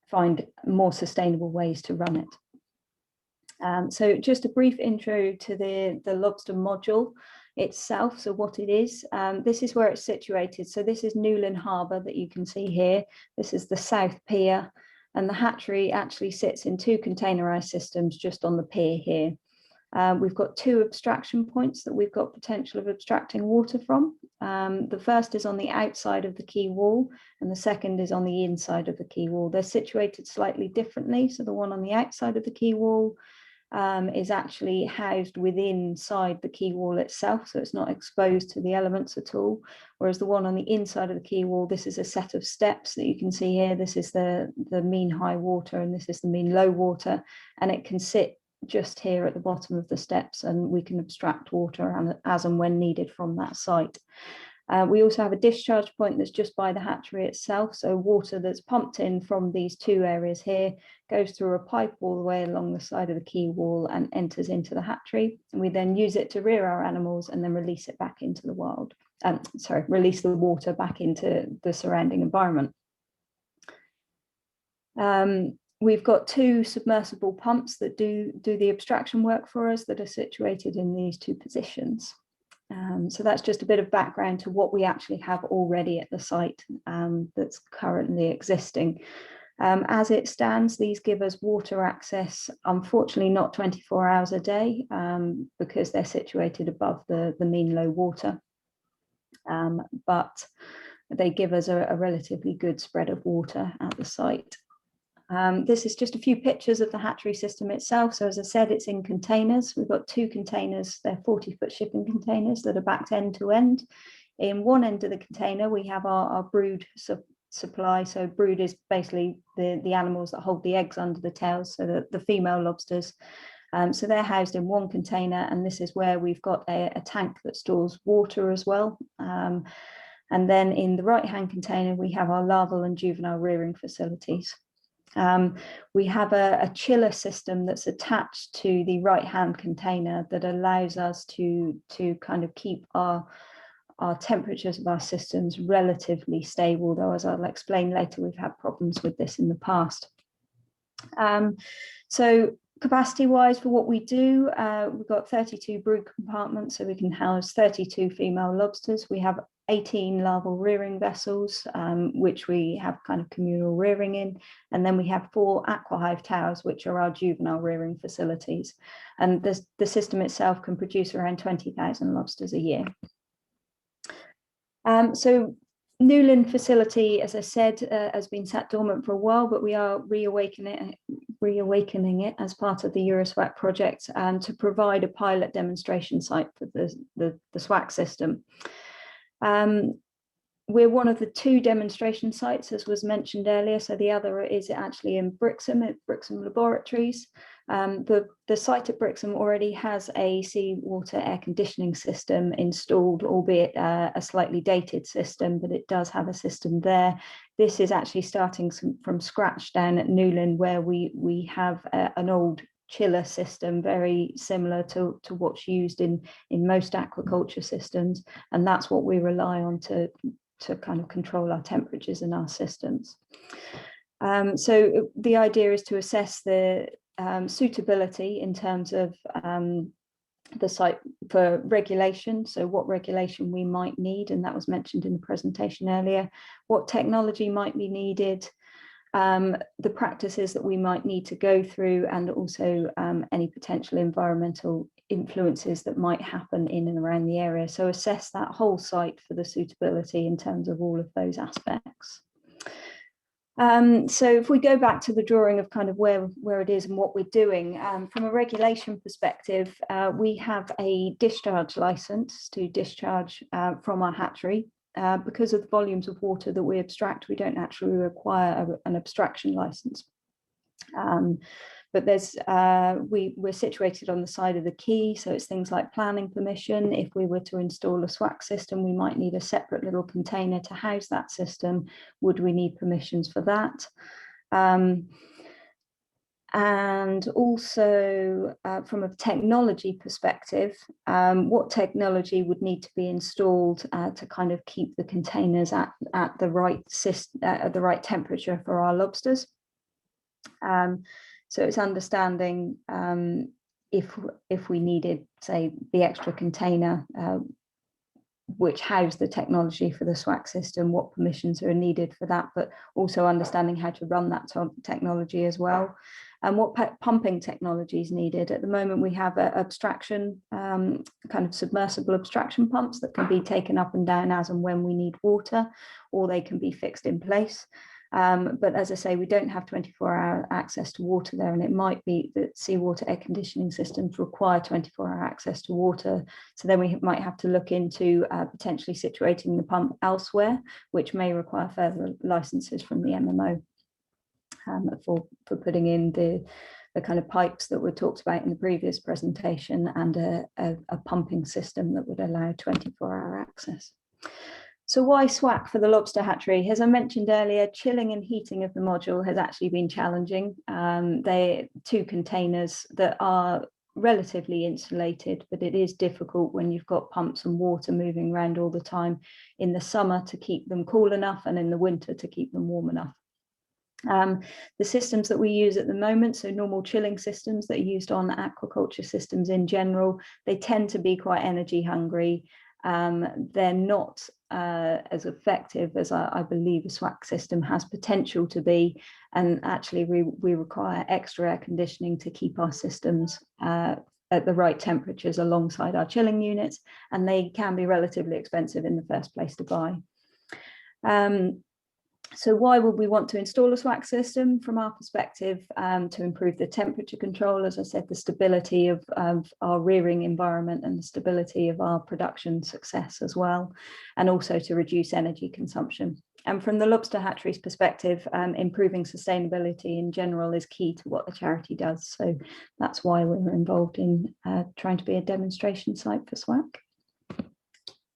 find more sustainable ways to run it. So just a brief intro to the Lobster Module itself, so what it is. This is where it's situated. So this is Newlyn Harbour that you can see here. This is the South Pier, and the hatchery actually sits in 2 containerized systems just on the pier here. We've got 2 abstraction points that we've got potential of abstracting water from. The first is on the outside of the quay wall, and the second is on the inside of the quay wall. They're situated slightly differently. So the one on the outside of the quay wall is actually housed inside the quay wall itself, so it's not exposed to the elements at all. Whereas the one on the inside of the quay wall, this is a set of steps that you can see here. This is the mean high water, and this is the mean low water, and it can sit just here at the bottom of the steps, and we can abstract water as and when needed from that site. We also have a discharge point that's just by the hatchery itself. So water that's pumped in from these 2 areas here goes through a pipe all the way along the side of the quay wall and enters into the hatchery. And we then use it to rear our animals and then release it back into the wild. Release the water back into the surrounding environment. We've got 2 submersible pumps that do the abstraction work for us that are situated in these 2 positions. So that's just a bit of background to what we actually have already at the site that's currently existing. As it stands, these give us water access, unfortunately not 24 hours a day, because they're situated above the mean low water. But they give us a relatively good spread of water at the site. This is just a few pictures of the hatchery system itself. So as I said, it's in containers. We've got 2 containers. They're 40-foot shipping containers that are backed end to end. In one end of the container, we have our brood supply. So brood is basically the animals that hold the eggs under the tails, so the female lobsters. So they're housed in one container, and this is where we've got a tank that stores water as well. And then in the right-hand container, we have our larval and juvenile rearing facilities. We have a chiller system that's attached to the right-hand container that allows us to kind of keep our temperatures of our systems relatively stable, though as I'll explain later, we've had problems with this in the past. So capacity-wise for what we do, we've got 32 brood compartments, so we can house 32 female lobsters. We have 18 larval rearing vessels, which we have kind of communal rearing in. And then we have 4 aquahive towers, which are our juvenile rearing facilities. And the system itself can produce around 20,000 lobsters a year. So Newlyn facility, as I said, has been sat dormant for a while, but we are reawakening it as part of the EuroSwac project to provide a pilot demonstration site for the SWAC system. We're one of the 2 demonstration sites, as was mentioned earlier. So the other is actually in Brixham at Brixham Laboratories. The site at Brixham already has a seawater air conditioning system installed, albeit a slightly dated system, but it does have a system there. This is actually starting from scratch down at Newlyn, where we have an old chiller system very similar to what's used in most aquaculture systems, and that's what we rely on to kind of control our temperatures in our systems. So the idea is to assess the suitability in terms of the site for regulation, so what regulation we might need, and that was mentioned in the presentation earlier, what technology might be needed, the practices that we might need to go through, and also any potential environmental influences that might happen in and around the area. So assess that whole site for the suitability in terms of all of those aspects. So if we go back to the drawing of kind of where it is and what we're doing, from a regulation perspective, we have a discharge license to discharge from our hatchery. Because of the volumes of water that we abstract, we don't actually require an abstraction license. But there's we're situated on the side of the quay, so it's things like planning permission. If we were to install a SWAC system, we might need a separate little container to house that system. Would we need permissions for that? And also from a technology perspective, what technology would need to be installed to kind of keep the containers at the right temperature for our lobsters. So it's understanding if we needed, say, the extra container which house the technology for the SWAC system, what permissions are needed for that, but also understanding how to run that technology as well, and what pumping technology is needed. At the moment, we have abstraction, kind of submersible abstraction pumps that can be taken up and down as and when we need water, or they can be fixed in place. But as I say, we don't have 24-hour access to water there, and it might be that seawater air conditioning systems require 24-hour access to water. So then we might have to look into potentially situating the pump elsewhere, which may require further licenses from the MMO for putting in the kind of pipes that were talked about in the previous presentation, and a pumping system that would allow 24-hour access. So why SWAC for the lobster hatchery? As I mentioned earlier, chilling and heating of the module has actually been challenging. They're two containers that are relatively insulated, but it is difficult when you've got pumps and water moving around all the time in the summer to keep them cool enough, and in the winter to keep them warm enough. The systems that we use at the moment, so normal chilling systems that are used on aquaculture systems in general, they tend to be quite energy hungry. They're not as effective as I believe a SWAC system has potential to be, and actually we require extra air conditioning to keep our systems at the right temperatures alongside our chilling units, and they can be relatively expensive in the first place to buy. So why would we want to install a SWAC system? From our perspective, to improve the temperature control, as I said, the stability of our rearing environment and the stability of our production success as well, and also to reduce energy consumption. And from the lobster hatchery's perspective, improving sustainability in general is key to what the charity does. So that's why we're involved in trying to be a demonstration site for SWAC.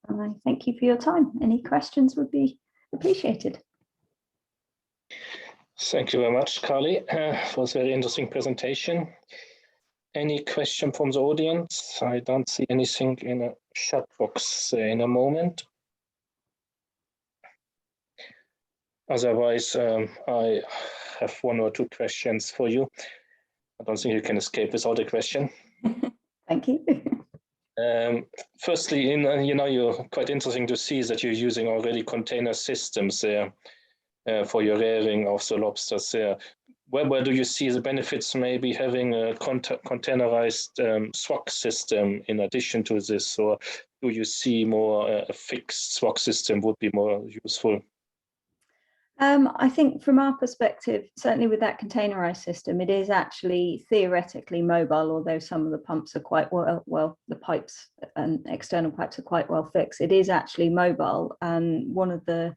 And I thank you for your time. Any questions would be appreciated. Thank you very much, Carly, for this very interesting presentation. Any question from the audience? I don't see anything in a chat box in a moment. Otherwise, I have one or two questions for you. I don't think you can escape without a question. Thank you. Firstly, you're quite interesting to see that you're using already container systems there. For your rearing of the lobsters there. Where do you see the benefits maybe having a containerized SWAC system in addition to this, or do you see more a fixed SWAC system would be more useful? I think from our perspective, certainly with that containerized system, it is actually theoretically mobile, although some of the pumps are quite well, the pipes and external pipes are quite well fixed. It is actually mobile, and one of the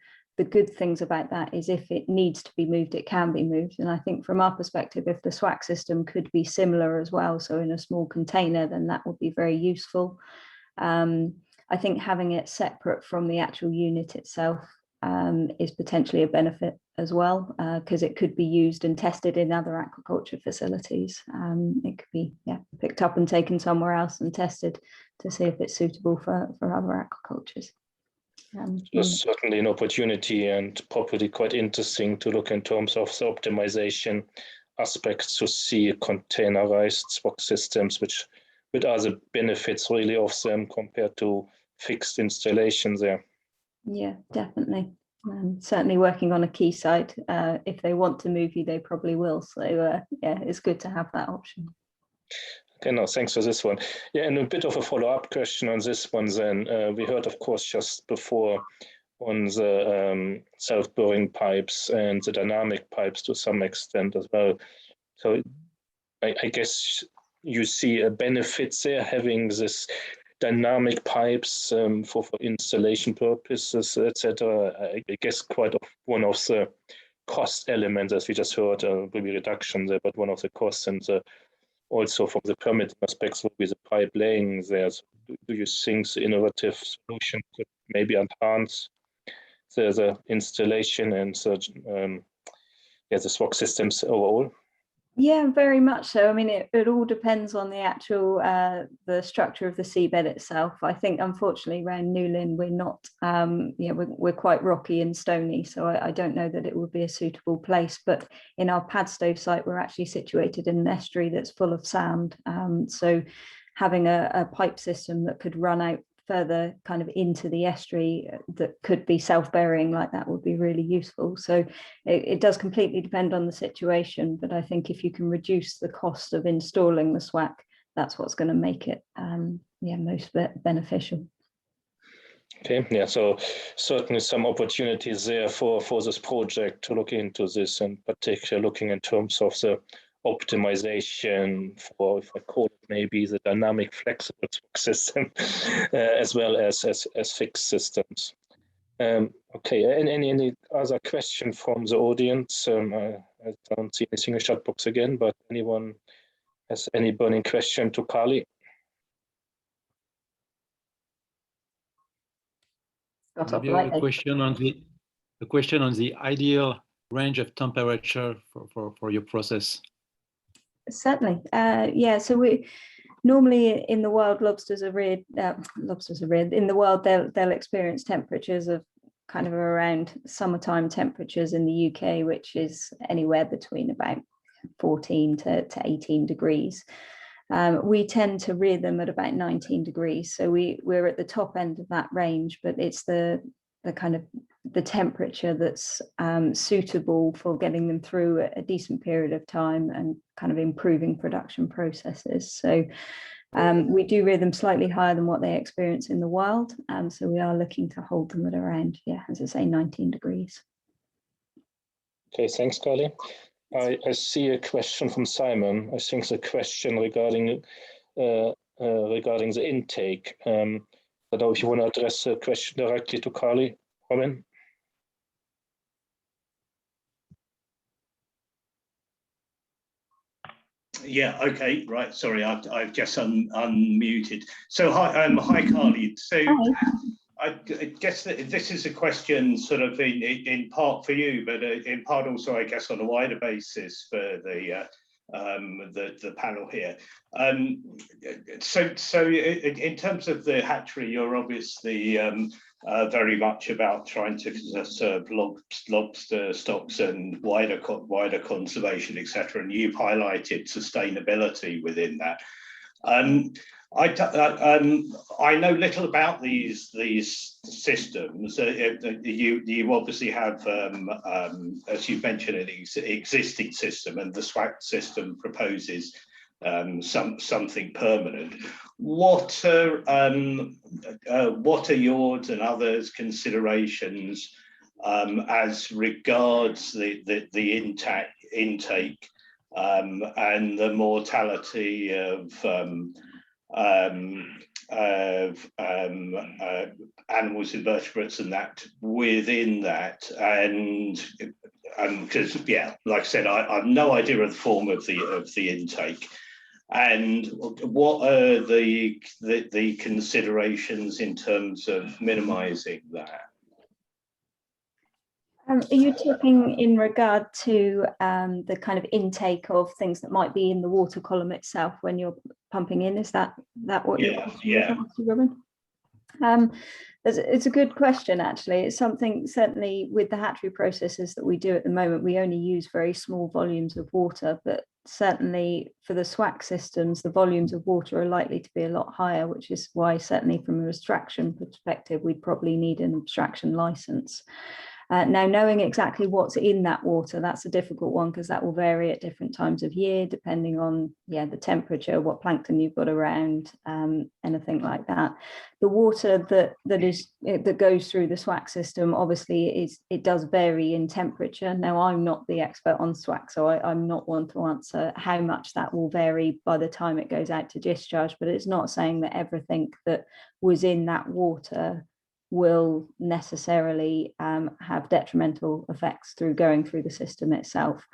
good things about that is if it needs to be moved, it can be moved. And I think from our perspective, if the SWAC system could be similar as well, so in a small container, then that would be very useful. I think having it separate from the actual unit itself is potentially a benefit as well, because it could be used and tested in other aquaculture facilities. It could be picked up and taken somewhere else and tested to see if it's suitable for other aquacultures. There's certainly an opportunity and probably quite interesting to look in terms of the optimization aspects to see containerized SWAC systems, which are the benefits really of them compared to fixed installations there. Yeah, definitely. Certainly working on a quay site, if they want to move you, they probably will. So yeah, it's good to have that option. Okay, no, thanks for this one. Yeah, and a bit of a follow-up question on this one then. We heard, of course, just before on the self-boring pipes and the dynamic pipes to some extent as well. So I guess you see a benefit there having this dynamic pipes for installation purposes, etc. I guess quite one of the cost elements, as we just heard, will be reduction there, but one of the costs and also from the permitting aspects will be the pipe laying there. So do you think the innovative solution could maybe enhance the installation and the SWAC systems overall? Yeah, very much so. I mean, it all depends on the actual the structure of the seabed itself. I think, unfortunately, around Newlyn, we're not, we're quite rocky and stony, so I don't know that it would be a suitable place. But in our Padstow site, we're actually situated in an estuary that's full of sand. So having a pipe system that could run out further kind of into the estuary that could be self-burying like that would be really useful. So it does completely depend on the situation, but I think if you can reduce the cost of installing the SWAC, that's what's going to make it most beneficial. Okay, yeah, so certainly some opportunities there for this project to look into this, and particularly looking in terms of the optimization for, if I call it maybe, the dynamic flexible system, as well as fixed systems. Okay, any other question from the audience? I don't see anything in the chat box again, but anyone has any burning question to Carly? Maybe a question on the ideal range of temperature for your process. Certainly, so we normally in the wild lobsters are reared. In the wild, they'll experience temperatures of kind of around summertime temperatures in the UK, which is anywhere between about 14 to 18 degrees. We tend to rear them at about 19 degrees, so we're at the top end of that range, but it's the kind of the temperature that's suitable for getting them through a decent period of time and kind of improving production processes. So we do rear them slightly higher than what they experience in the wild. So we are looking to hold them at around, as I say, 19 degrees. Okay, thanks, Carly. I see a question from Simon. I think the question regarding the intake. I don't know if you want to address the question directly to Carly, Robin. Yeah, okay, right, sorry, I've just unmuted. So hi Carly. So I guess that this is a question sort of in part for you, but in part also, I guess, on a wider basis for the panel here. So in terms of the hatchery, you're obviously very much about trying to conserve lobster stocks and wider conservation, etc. And you've highlighted sustainability within that. I know little about these systems. You obviously have, as you've mentioned, an existing system, and the SWAC system proposes something permanent. What are yours and others' considerations as regards the intake and the mortality of animals, invertebrates, and that within that? And because like I said, I have no idea of the form of the intake. And what are the considerations in terms of minimizing that? Are you talking in regard to the kind of intake of things that might be in the water column itself when you're pumping in? Is that what you're asking, Robin? It's a good question, actually. It's something, certainly with the hatchery processes that we do at the moment, we only use very small volumes of water, but certainly for the SWAC systems, the volumes of water are likely to be a lot higher, which is why certainly from a abstraction perspective, we'd probably need an abstraction license. Now, knowing exactly what's in that water, that's a difficult one because that will vary at different times of year, depending on the temperature, what plankton you've got around, anything like that. The water that goes through the SWAC system, obviously, it does vary in temperature. Now, I'm not the expert on SWAC, so I'm not one to answer how much that will vary by the time it goes out to discharge, but it's not saying that everything that was in that water will necessarily have detrimental effects through going through the system itself.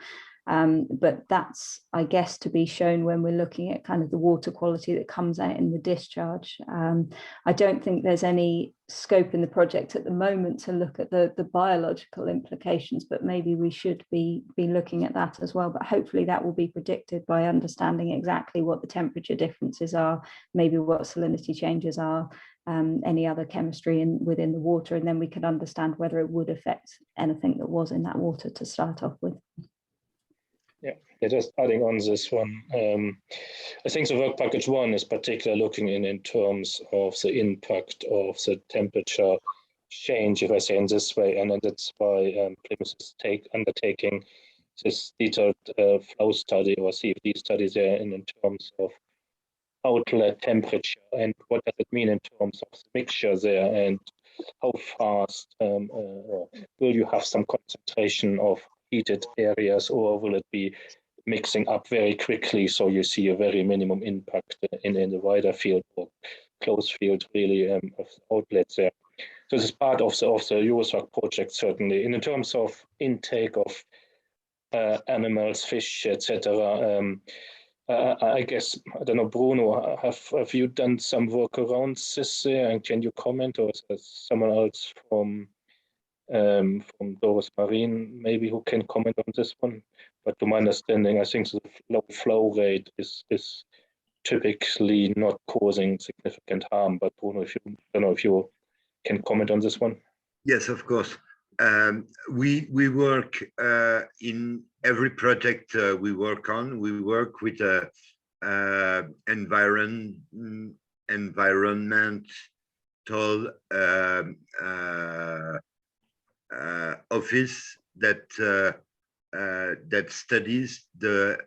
But that's, I guess, to be shown when we're looking at kind of the water quality that comes out in the discharge. I don't think there's any scope in the project at the moment to look at the biological implications, but maybe we should be looking at that as well. But hopefully that will be predicted by understanding exactly what the temperature differences are, maybe what salinity changes are, any other chemistry within the water, and then we can understand whether it would affect anything that was in that water to start off with. Yeah, just adding on this one, I think the work package 1 is particularly looking in terms of the impact of the temperature change, if I say in this way, and that's why Plymouth is undertaking this detailed flow study or CFD study there in terms of outlet temperature and what does it mean in terms of the mixture there, and how fast will you have some concentration of heated areas, or will it be mixing up very quickly so you see a very minimum impact in the wider field or closed field really of outlets there. So this is part of the EuroSwac project, certainly. In terms of intake of animals, fish, etc. I guess, I don't know, Bruno, have you done some work around this there, and can you comment, or is there someone else from Doris Marine maybe who can comment on this one? But to my understanding, I think the low flow rate is typically not causing significant harm. But Bruno, I don't know if you can comment on this one. Yes, of course. We work in every project we work on. We work with environmental office that studies the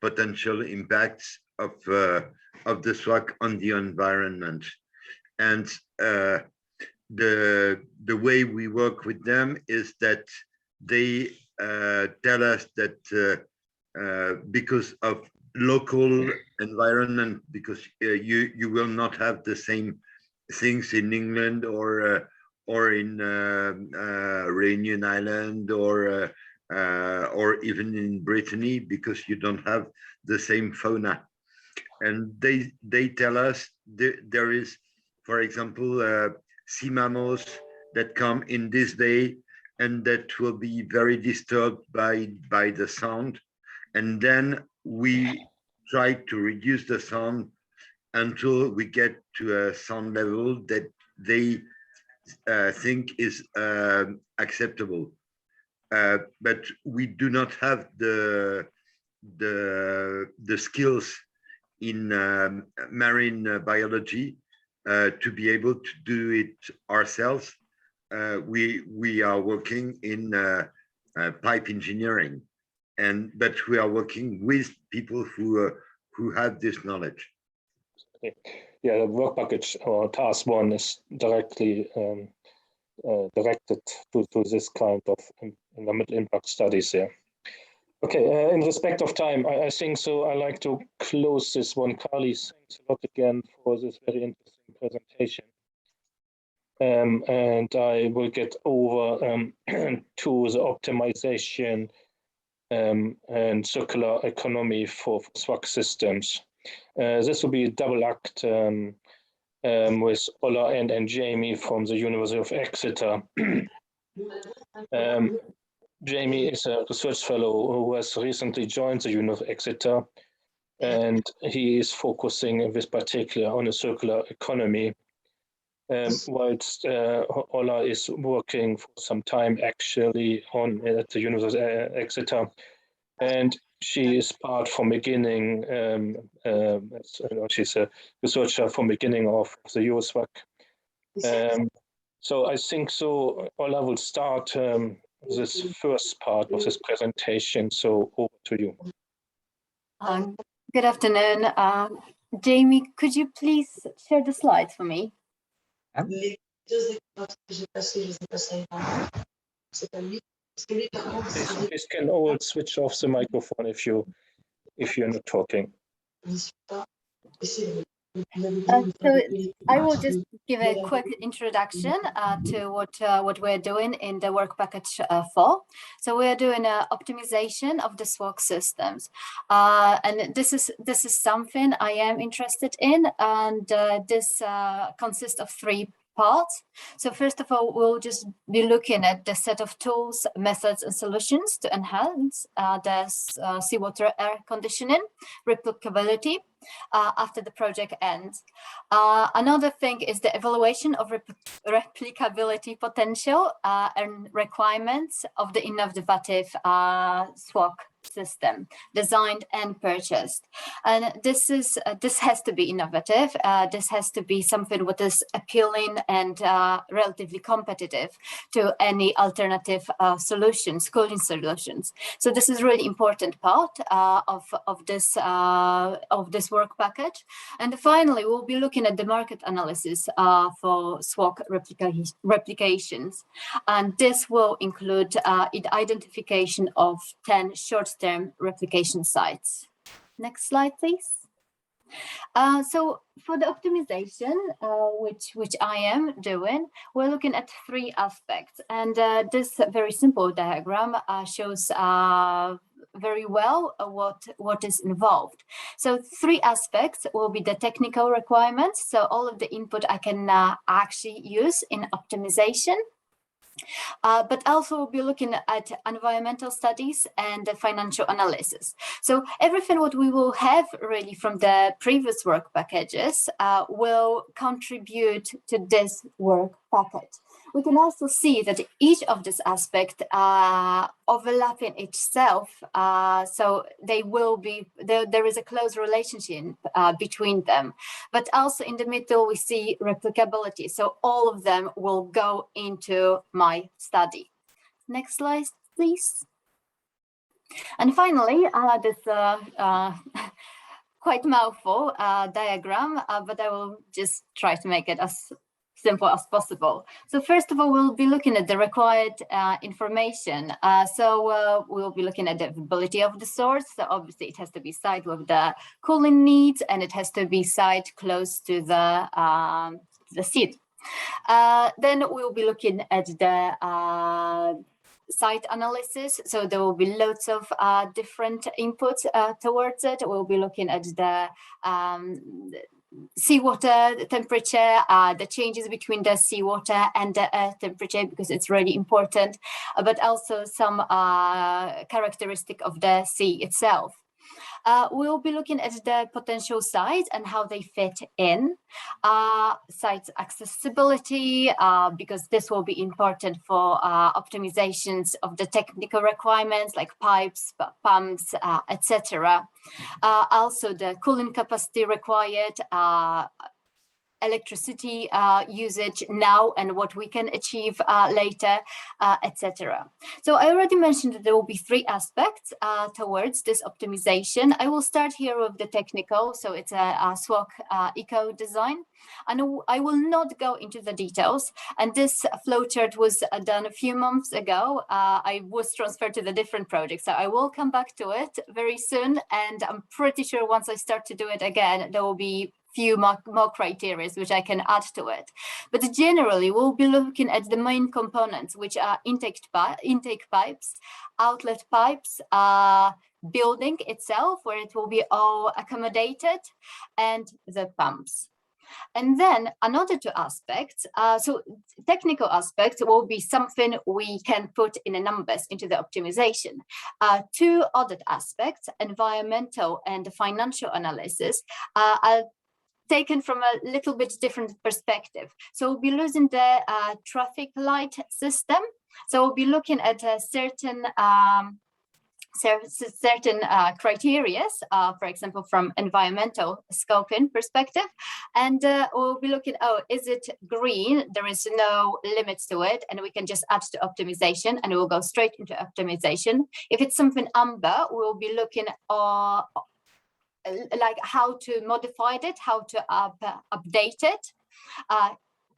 potential impacts of the SWAC on the environment, and the way we work with them is that they tell us that because of local environment, because you will not have the same things in England or in Reunion Island or even in Brittany, because you don't have the same fauna. And they tell us there is, for example, sea mammals that come in this day and that will be very disturbed by the sound. And then we try to reduce the sound until we get to a sound level that they think is acceptable. But we do not have the skills in marine biology to be able to do it ourselves. We are working in pipe engineering, but we are working with people who have this knowledge. Yeah, the work package or task 1 is directly directed to this kind of environmental impact studies here. Okay, in respect of time, I think so. I like to close this one. Carly, thanks a lot again for this very interesting presentation. And I will get over to the optimization and circular economy for SWAC systems. This will be a double act with Ola and Jamie from the University of Exeter. Jamie is a research fellow who has recently joined the University of Exeter, and he is focusing in this particular on a circular economy, whilst Ola is working for some time actually at the University of Exeter, and she is part from beginning, she's a researcher from beginning of the EuroSwac. So I think so Ola will start this first part of this presentation, so over to you. Good afternoon. Jamie, could you please share the slides for me? Please can all switch off the microphone if you're not talking. So I will just give a quick introduction to what we're doing in the work package 4. So we're doing an optimization of the SWAC systems, and this is something I am interested in, and this consists of 3 parts. So first of all, we'll just be looking at the set of tools, methods, and solutions to enhance the seawater air conditioning replicability after the project ends. Another thing is the evaluation of replicability potential and requirements of the innovative SWAC system designed and purchased, and this has to be innovative. This has to be something what is appealing and relatively competitive to any alternative solutions, cooling solutions. So this is really important part of this work package. And finally, we'll be looking at the market analysis for SWAC replications, and this will include identification of 10 short-term replication sites. Next slide, please. So for the optimization, which I am doing, we're looking at 3 aspects, and this very simple diagram shows very well what is involved. So 3 aspects will be the technical requirements, so all of the input I can actually use in optimization. But also we'll be looking at environmental studies and the financial analysis. So everything what we will have really from the previous work packages will contribute to this work package. We can also see that each of these aspects overlapping itself, so they will be, there is a close relationship between them. But also in the middle, we see replicability. So all of them will go into my study. Next slide, please. And finally, this quite mouthful diagram, but I will just try to make it as simple as possible. So first of all, we'll be looking at the required information. We'll be looking at the availability of the source. So obviously it has to be site with the cooling needs, and it has to be site close to the seed. Then we'll be looking at the site analysis. So there will be loads of different inputs towards it. We'll be looking at the seawater temperature, the changes between the seawater and the earth temperature, because it's really important, but also some characteristic of the sea itself. We'll be looking at the potential sites and how they fit in, site accessibility, because this will be important for optimizations of the technical requirements like pipes, pumps, etc. Also the cooling capacity required, electricity usage now and what we can achieve later, etc. So I already mentioned that there will be 3 aspects towards this optimization. I will start here with the technical, so it's a SWAC eco design. And I will not go into the details. And this flowchart was done a few months ago. I was transferred to the different project, so I will come back to it very soon. And I'm pretty sure once I start to do it again, there will be few more criteria which I can add to it. But generally, we'll be looking at the main components, which are intake pipes, outlet pipes, building itself, where it will be all accommodated, and the pumps. And then another 2 aspects, so technical aspects will be something we can put in the numbers into the optimization. 2 other aspects, environmental and financial analysis, are taken from a little bit different perspective. So we'll be using the traffic light system. So we'll be looking at a certain criteria, for example, from environmental scoping perspective. And we'll be looking, is it green? There is no limits to it, and we can just add to optimization, and it will go straight into optimization. If it's something amber, we'll be looking like how to modify it, how to update it.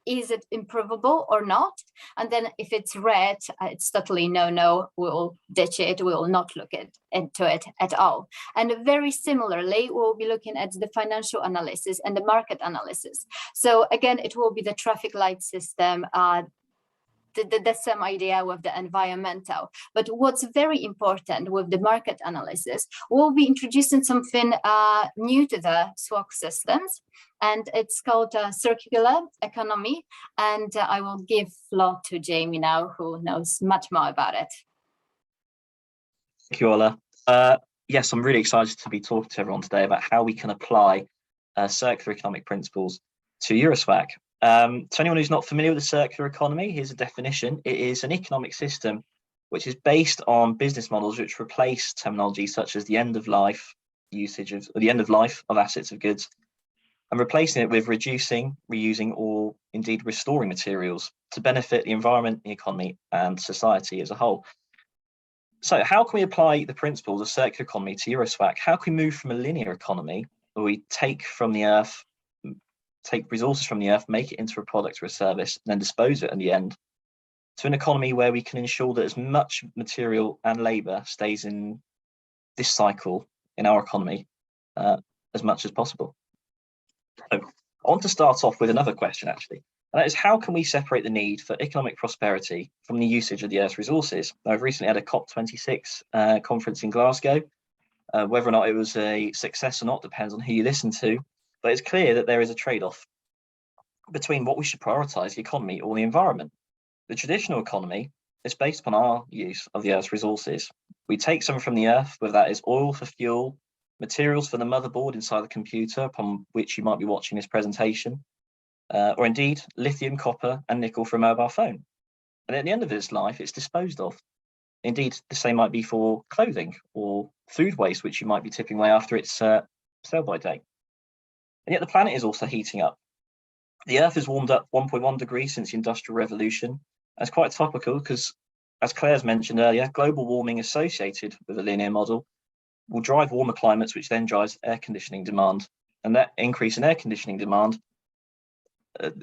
is it improvable or not? And then if it's red, it's totally no, we'll ditch it, we will not look into it at all. And very similarly, we'll be looking at the financial analysis and the market analysis. So again, it will be the traffic light system, the same idea with the environmental. But what's very important with the market analysis, we'll be introducing something new to the SWAC systems, and it's called circular economy. And I will give floor to Jamie now, who knows much more about it. Thank you, Ola. Yes, I'm really excited to be talking to everyone today about how we can apply circular economic principles to EuroSwac. To anyone who's not familiar with the circular economy, here's a definition. It is an economic system which is based on business models which replace terminology such as the end of life usage of, or the end of life of assets of goods, and replacing it with reducing, reusing, or indeed restoring materials to benefit the environment, the economy, and society as a whole. So how can we apply the principles of circular economy to EuroSwac? How can we move from a linear economy where we take from the earth, take resources from the earth, make it into a product or a service, and then dispose of it in the end, to an economy where we can ensure that as much material and labour stays in this cycle in our economy as much as possible? So I want to start off with another question, actually, and that is, how can we separate the need for economic prosperity from the usage of the Earth's resources? I've recently had a COP26 conference in Glasgow. Whether or not it was a success or not depends on who you listen to, but it's clear that there is a trade-off between what we should prioritise, the economy or the environment. The traditional economy is based upon our use of the Earth's resources. We take some from the Earth, whether that is oil for fuel, materials for the motherboard inside the computer upon which you might be watching this presentation, or indeed lithium, copper and nickel for a mobile phone. And at the end of its life, it's disposed of. Indeed, the same might be for clothing or food waste, which you might be tipping away after its sell-by date. And yet the planet is also heating up. The Earth has warmed up 1.1 degrees since the Industrial Revolution. That's quite topical because, as Claire's mentioned earlier, global warming associated with a linear model will drive warmer climates, which then drives air conditioning demand. And that increase in air conditioning demand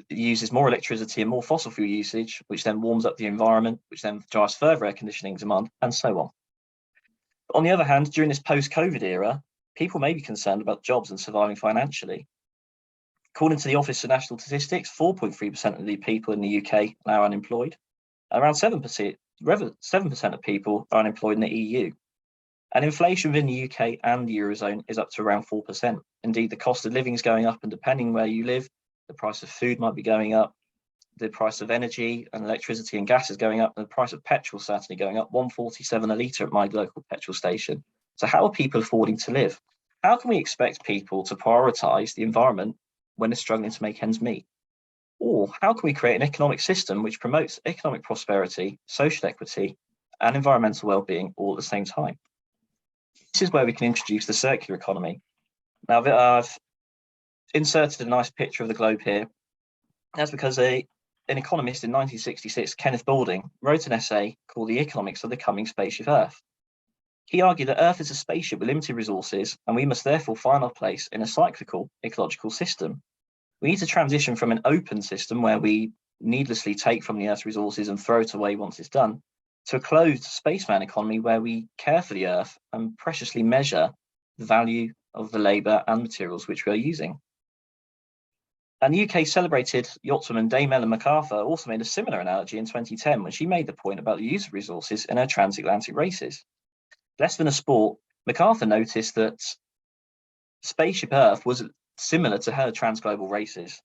uses more electricity and more fossil fuel usage, which then warms up the environment, which then drives further air conditioning demand, and so on. But on the other hand, during this post-COVID era, people may be concerned about jobs and surviving financially. According to the Office for National Statistics, 4.3% of the people in the UK are unemployed. Around 7% of people are unemployed in the EU. And inflation within the UK and the Eurozone is up to around 4%. Indeed, the cost of living is going up, and depending where you live, the price of food might be going up, the price of energy and electricity and gas is going up, and the price of petrol is certainly going up, 1.47 a litre at my local petrol station. So how are people affording to live? How can we expect people to prioritise the environment when they're struggling to make ends meet? Or how can we create an economic system which promotes economic prosperity, social equity, and environmental well-being all at the same time? This is where we can introduce the circular economy. Now, I've inserted a nice picture of the globe here. That's because an economist in 1966, Kenneth Boulding, wrote an essay called The Economics of the Coming Spaceship Earth. He argued that Earth is a spaceship with limited resources, and we must therefore find our place in a cyclical ecological system. We need to transition from an open system where we needlessly take from the Earth's resources and throw it away once it's done, to a closed spaceman economy where we care for the Earth and preciously measure the value of the labour and materials which we are using. And the UK celebrated yachtswoman Dame Ellen MacArthur also made a similar analogy in 2010 when she made the point about the use of resources in her transatlantic races. Less than a sport, MacArthur noticed that Spaceship Earth was similar to her transglobal races.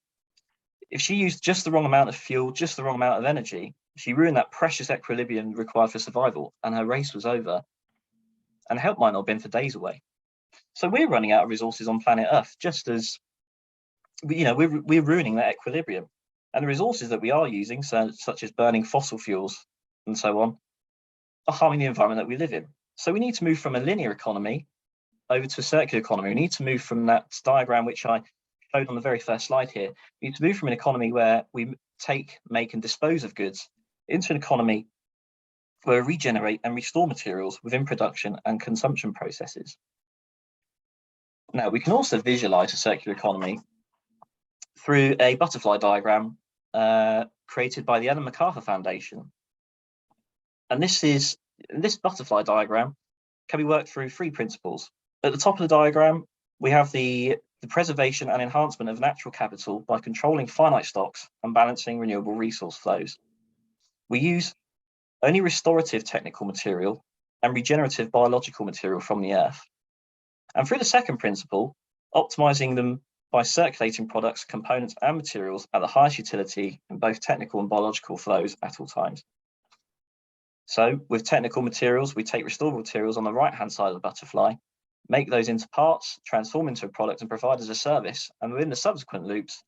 If she used just the wrong amount of fuel, just the wrong amount of energy, she ruined that precious equilibrium required for survival, and her race was over. And help might not have been for days away. So we're running out of resources on planet Earth, just as we're ruining that equilibrium. And the resources that we are using, such as burning fossil fuels and so on, are harming the environment that we live in. So we need to move from a linear economy over to a circular economy. We need to move from that diagram which I showed on the very first slide here. We need to move from an economy where we take, make and dispose of goods into an economy where we regenerate and restore materials within production and consumption processes. Now, we can also visualize a circular economy through a butterfly diagram created by the Ellen MacArthur Foundation. And this butterfly diagram can be worked through 3 principles. At the top of the diagram, we have the preservation and enhancement of natural capital by controlling finite stocks and balancing renewable resource flows. We use only restorative technical material and regenerative biological material from the earth. And through the second principle, optimizing them by circulating products, components, and materials at the highest utility in both technical and biological flows at all times. So with technical materials, we take restorable materials on the right-hand side of the butterfly, make those into parts, transform into a product and provide as a service. And within the subsequent loops,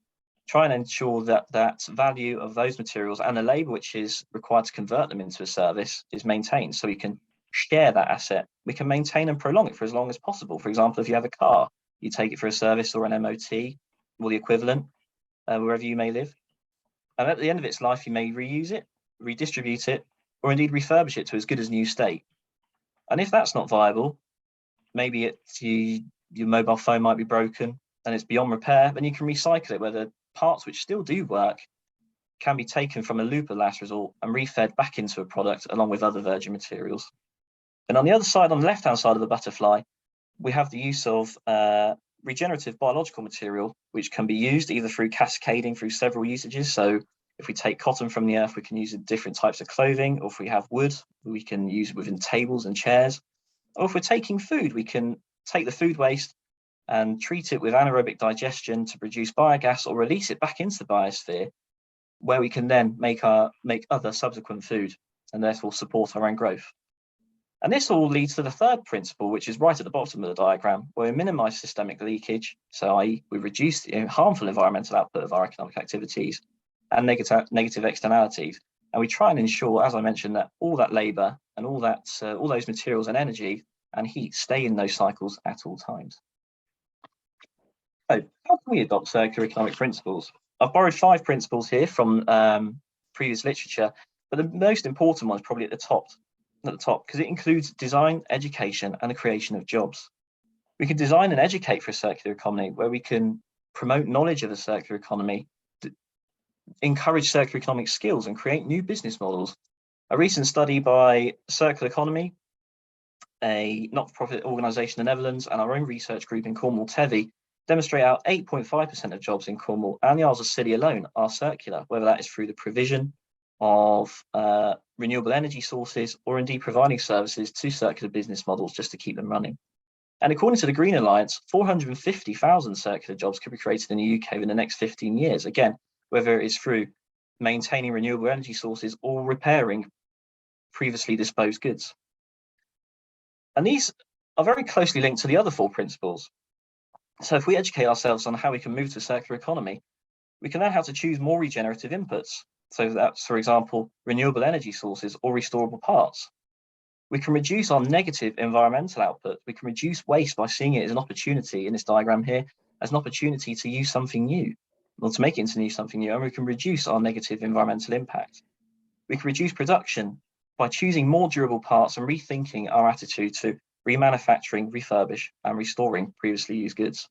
try and ensure that that value of those materials and the labor which is required to convert them into a service is maintained. So we can share that asset. We can maintain and prolong it for as long as possible. For example, if you have a car, you take it for a service or an MOT or the equivalent, wherever you may live. And at the end of its life, you may reuse it, redistribute it, or indeed refurbish it to as good as new state. And if that's not viable, maybe your mobile phone might be broken and it's beyond repair, then you can recycle it, where the parts which still do work can be taken from a loop of last resort and refed back into a product along with other virgin materials. And on the other side, on the left-hand side of the butterfly, we have the use of regenerative biological material, which can be used either through cascading through several usages. So if we take cotton from the earth, we can use it in different types of clothing, or if we have wood, we can use it within tables and chairs. Or if we're taking food, we can take the food waste and treat it with anaerobic digestion to produce biogas or release it back into the biosphere, where we can then make other subsequent food and therefore support our own growth. And this all leads to the third principle, which is right at the bottom of the diagram, where we minimize systemic leakage. So i.e. we reduce the harmful environmental output of our economic activities and negative externalities. And we try and ensure, as I mentioned, that all that labor and all those materials and energy and heat stay in those cycles at all times. So how can we adopt circular economic principles? I've borrowed 5 principles here from previous literature, but the most important one is probably at the top, because it includes design, education, and the creation of jobs. We can design and educate for a circular economy, where we can promote knowledge of the circular economy, encourage circular economic skills, and create new business models. A recent study by Circular Economy, a not-for-profit organisation in the Netherlands, and our own research group in Cornwall, TEVI, demonstrate out 8.5% of jobs in Cornwall and the Isles of Scilly alone are circular, whether that is through the provision of renewable energy sources or indeed providing services to circular business models just to keep them running. And according to the Green Alliance, 450,000 circular jobs could be created in the UK in the next 15 years, again, whether it is through maintaining renewable energy sources or repairing previously disposed goods. And these are very closely linked to the other 4 principles. So if we educate ourselves on how we can move to a circular economy, we can learn how to choose more regenerative inputs. So that's, for example, renewable energy sources or restorable parts. We can reduce our negative environmental output. We can reduce waste by seeing it as an opportunity in this diagram here, as an opportunity to use something new, or to make it into something new, and we can reduce our negative environmental impact. We can reduce production by choosing more durable parts and rethinking our attitude to remanufacturing, refurbish, and restoring previously used goods.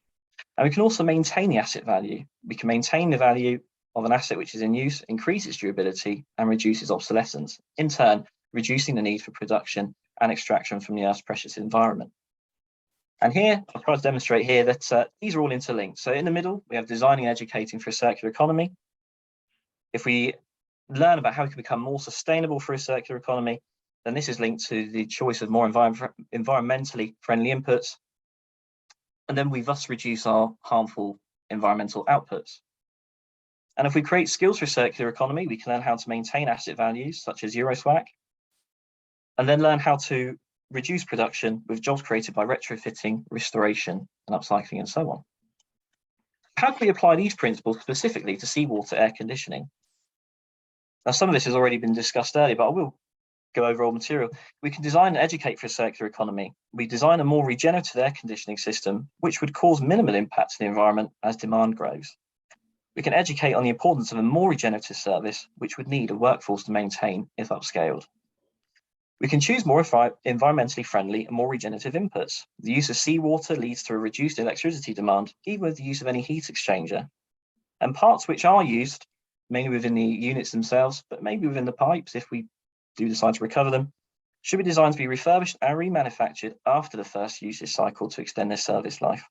And we can also maintain the asset value. We can maintain the value of an asset which is in use, increase its durability, and reduces obsolescence, in turn, reducing the need for production and extraction from the Earth's precious environment. And here, I've tried to demonstrate here that these are all interlinked. So in the middle, we have designing and educating for a circular economy. If we learn about how we can become more sustainable for a circular economy, then this is linked to the choice of more environmentally friendly inputs. And then we thus reduce our harmful environmental outputs. And if we create skills for a circular economy, we can learn how to maintain asset values, such as EuroSwac, and then learn how to reduce production with jobs created by retrofitting, restoration, and upcycling, and so on. How can we apply these principles specifically to seawater air conditioning? Now, some of this has already been discussed earlier, but I will go over all material. We can design and educate for a circular economy. We design a more regenerative air conditioning system, which would cause minimal impact to the environment as demand grows. We can educate on the importance of a more regenerative service, which would need a workforce to maintain if upscaled. We can choose more environmentally friendly and more regenerative inputs. The use of seawater leads to a reduced electricity demand, even with the use of any heat exchanger. And parts which are used mainly within the units themselves, but maybe within the pipes if we do decide to recover them, should be designed to be refurbished and remanufactured after the first usage cycle to extend their service life.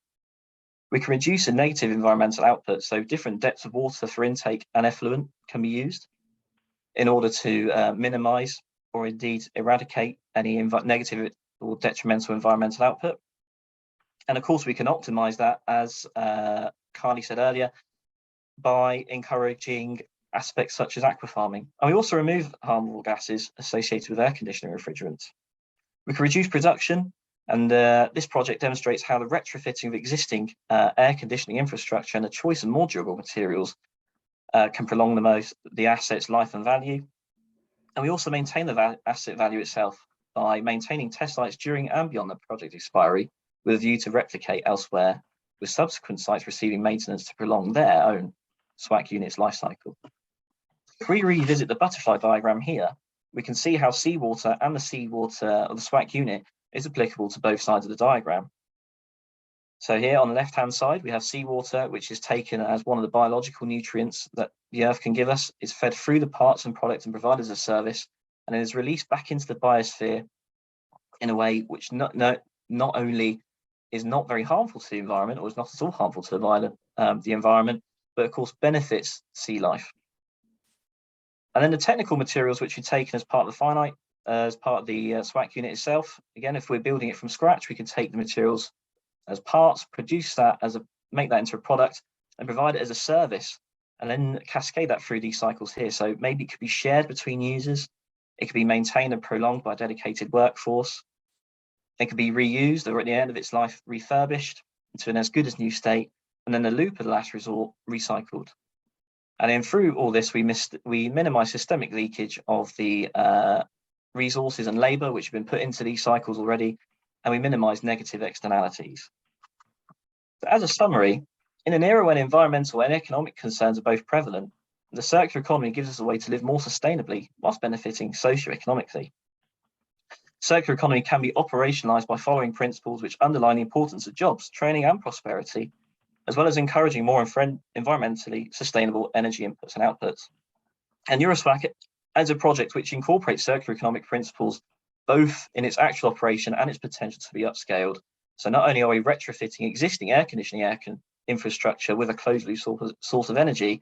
We can reduce a negative environmental output, so different depths of water for intake and effluent can be used in order to minimize or indeed eradicate any negative or detrimental environmental output. And of course, we can optimize that, as Carly said earlier, by encouraging aspects such as aquafarming. And we also remove harmful gases associated with air conditioning refrigerants. We can reduce production, and this project demonstrates how the retrofitting of existing air conditioning infrastructure and the choice of more durable materials can prolong the asset's life and value. And we also maintain the asset value itself by maintaining test sites during and beyond the project expiry, with a view to replicate elsewhere, with subsequent sites receiving maintenance to prolong their own SWAC unit's life cycle. If we revisit the butterfly diagram here, we can see how seawater and the seawater of the SWAC unit is applicable to both sides of the diagram. So here on the left-hand side, we have seawater, which is taken as one of the biological nutrients that the Earth can give us. It's fed through the parts and products and providers of service, and it is released back into the biosphere in a way which not only is not very harmful to the environment, or is not at all harmful to the environment, but of course benefits sea life. And then the technical materials which are taken as part of the finite, as part of the SWAC unit itself. Again, if we're building it from scratch, we can take the materials as parts, produce that make that into a product, and provide it as a service, and then cascade that through these cycles here. So maybe it could be shared between users. It could be maintained and prolonged by a dedicated workforce. It could be reused, or at the end of its life, refurbished into an as good as new state, and then the loop of the last resort recycled. And then through all this, we minimize systemic leakage of the resources and labor which have been put into these cycles already, and we minimize negative externalities. So as a summary, in an era when environmental and economic concerns are both prevalent, the circular economy gives us a way to live more sustainably whilst benefiting socio-economically. Circular economy can be operationalized by following principles which underline the importance of jobs, training and prosperity, as well as encouraging more environmentally sustainable energy inputs and outputs. And EuroSwac as a project which incorporates circular economic principles both in its actual operation and its potential to be upscaled. So not only are we retrofitting existing air conditioning infrastructure with a closed-loop source of energy,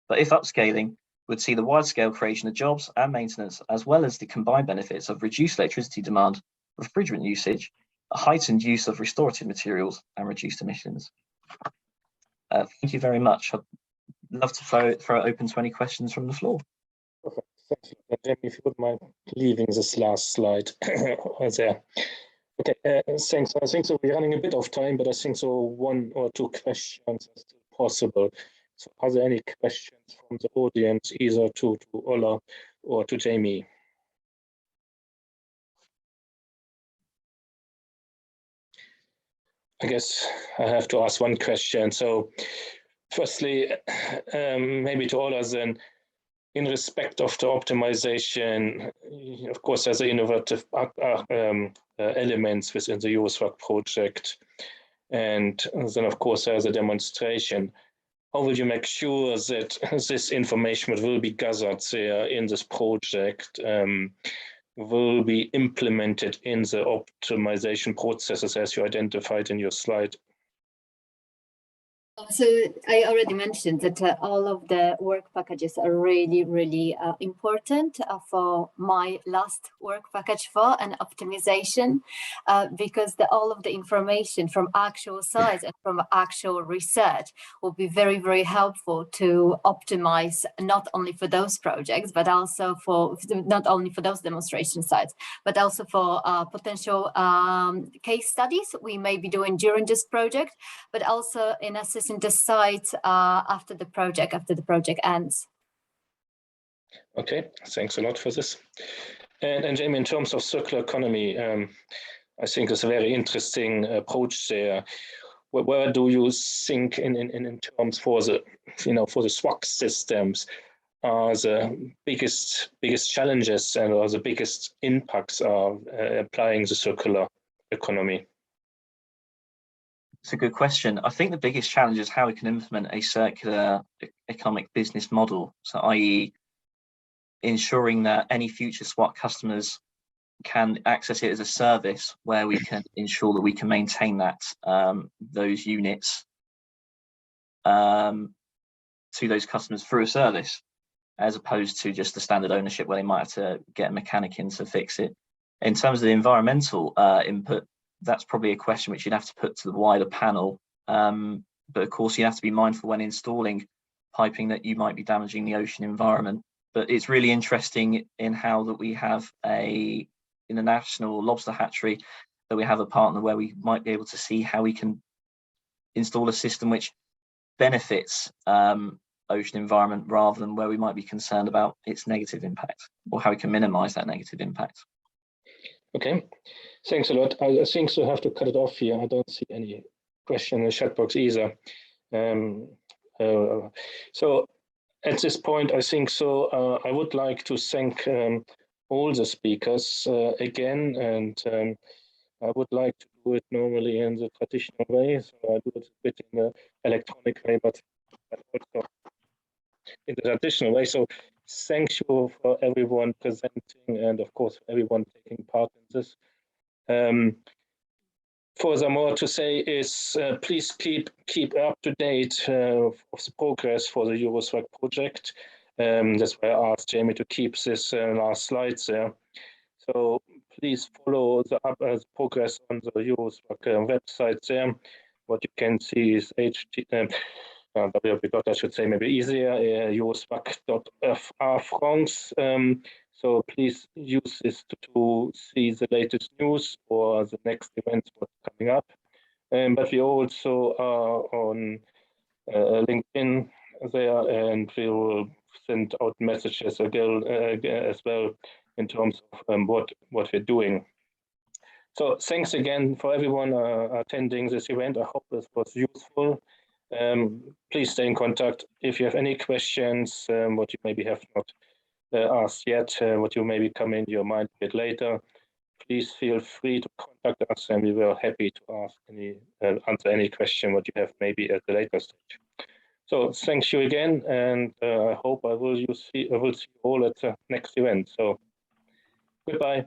but if upscaling, would see the wide-scale creation of jobs and maintenance, as well as the combined benefits of reduced electricity demand, refrigerant usage, a heightened use of restorative materials, and reduced emissions. Thank you very much. I'd love to throw it open to any questions from the floor. Perfect. Thank you. Jamie, if you wouldn't mind leaving this last slide there. Okay, thanks. I think so we're running a bit of time, but I think so one or two questions are still possible. So are there any questions from the audience, either to Ola or to Jamie? I guess I have to ask one question. So firstly, maybe to Ola then, in respect of the optimization, of course, there's innovative elements within the EuroSwac project. And then, of course, there's a demonstration. How will you make sure that this information that will be gathered there in this project will be implemented in the optimization processes as you identified in your slide? So I already mentioned that all of the work packages are really, really important for my last work package for an optimization, because all of the information from actual sites and from actual research will be very, very helpful to optimize not only for those projects, but also for not only for those demonstration sites, but also for potential case studies we may be doing during this project, but also in assessing the site after the project ends. Okay, thanks a lot for this. And Jamie, in terms of circular economy, I think it's a very interesting approach there. Where do you think in terms for the for the SWAC systems are the biggest challenges and or the biggest impacts of applying the circular economy? It's a good question. I think the biggest challenge is how we can implement a circular economic business model. So, i.e., ensuring that any future SWAC customers can access it as a service, where we can ensure that we can maintain that those units to those customers through a service, as opposed to just the standard ownership where they might have to get a mechanic in to fix it. In terms of the environmental input, that's probably a question which you'd have to put to the wider panel. But of course, you have to be mindful when installing piping that you might be damaging the ocean environment. But it's really interesting in how that we have in the National Lobster Hatchery, that we have a partner where we might be able to see how we can install a system which benefits ocean environment, rather than where we might be concerned about its negative impact, or how we can minimize that negative impact. Okay, thanks a lot. I think so have to cut it off here. I don't see any question in the chat box either. So at this point, I think so I would like to thank all the speakers again, and I would like to do it normally in the traditional way. So I do it a bit in the electronic way, but also in the traditional way. So thank you for everyone presenting, and of course everyone taking part in this. Furthermore, to say is please keep up to date of the progress for the EuroSwac project. That's why I asked Jamie to keep this last slides there. So please follow the progress on the EuroSwac website there. What you can see is I should say maybe easier, EuroSwac.fr France. So please use this to see the latest news or the next events what's coming up. But we also are on LinkedIn there, and we will send out messages again as well in terms of what we're doing. So thanks again for everyone attending this event. I hope this was useful. Please stay in contact if you have any questions, what you maybe have not asked yet, what you maybe come in your mind a bit later. Please feel free to contact us, and we will happy to answer any question what you have maybe at the later stage. So thank you again, and I hope I will see you all at the next event. So goodbye.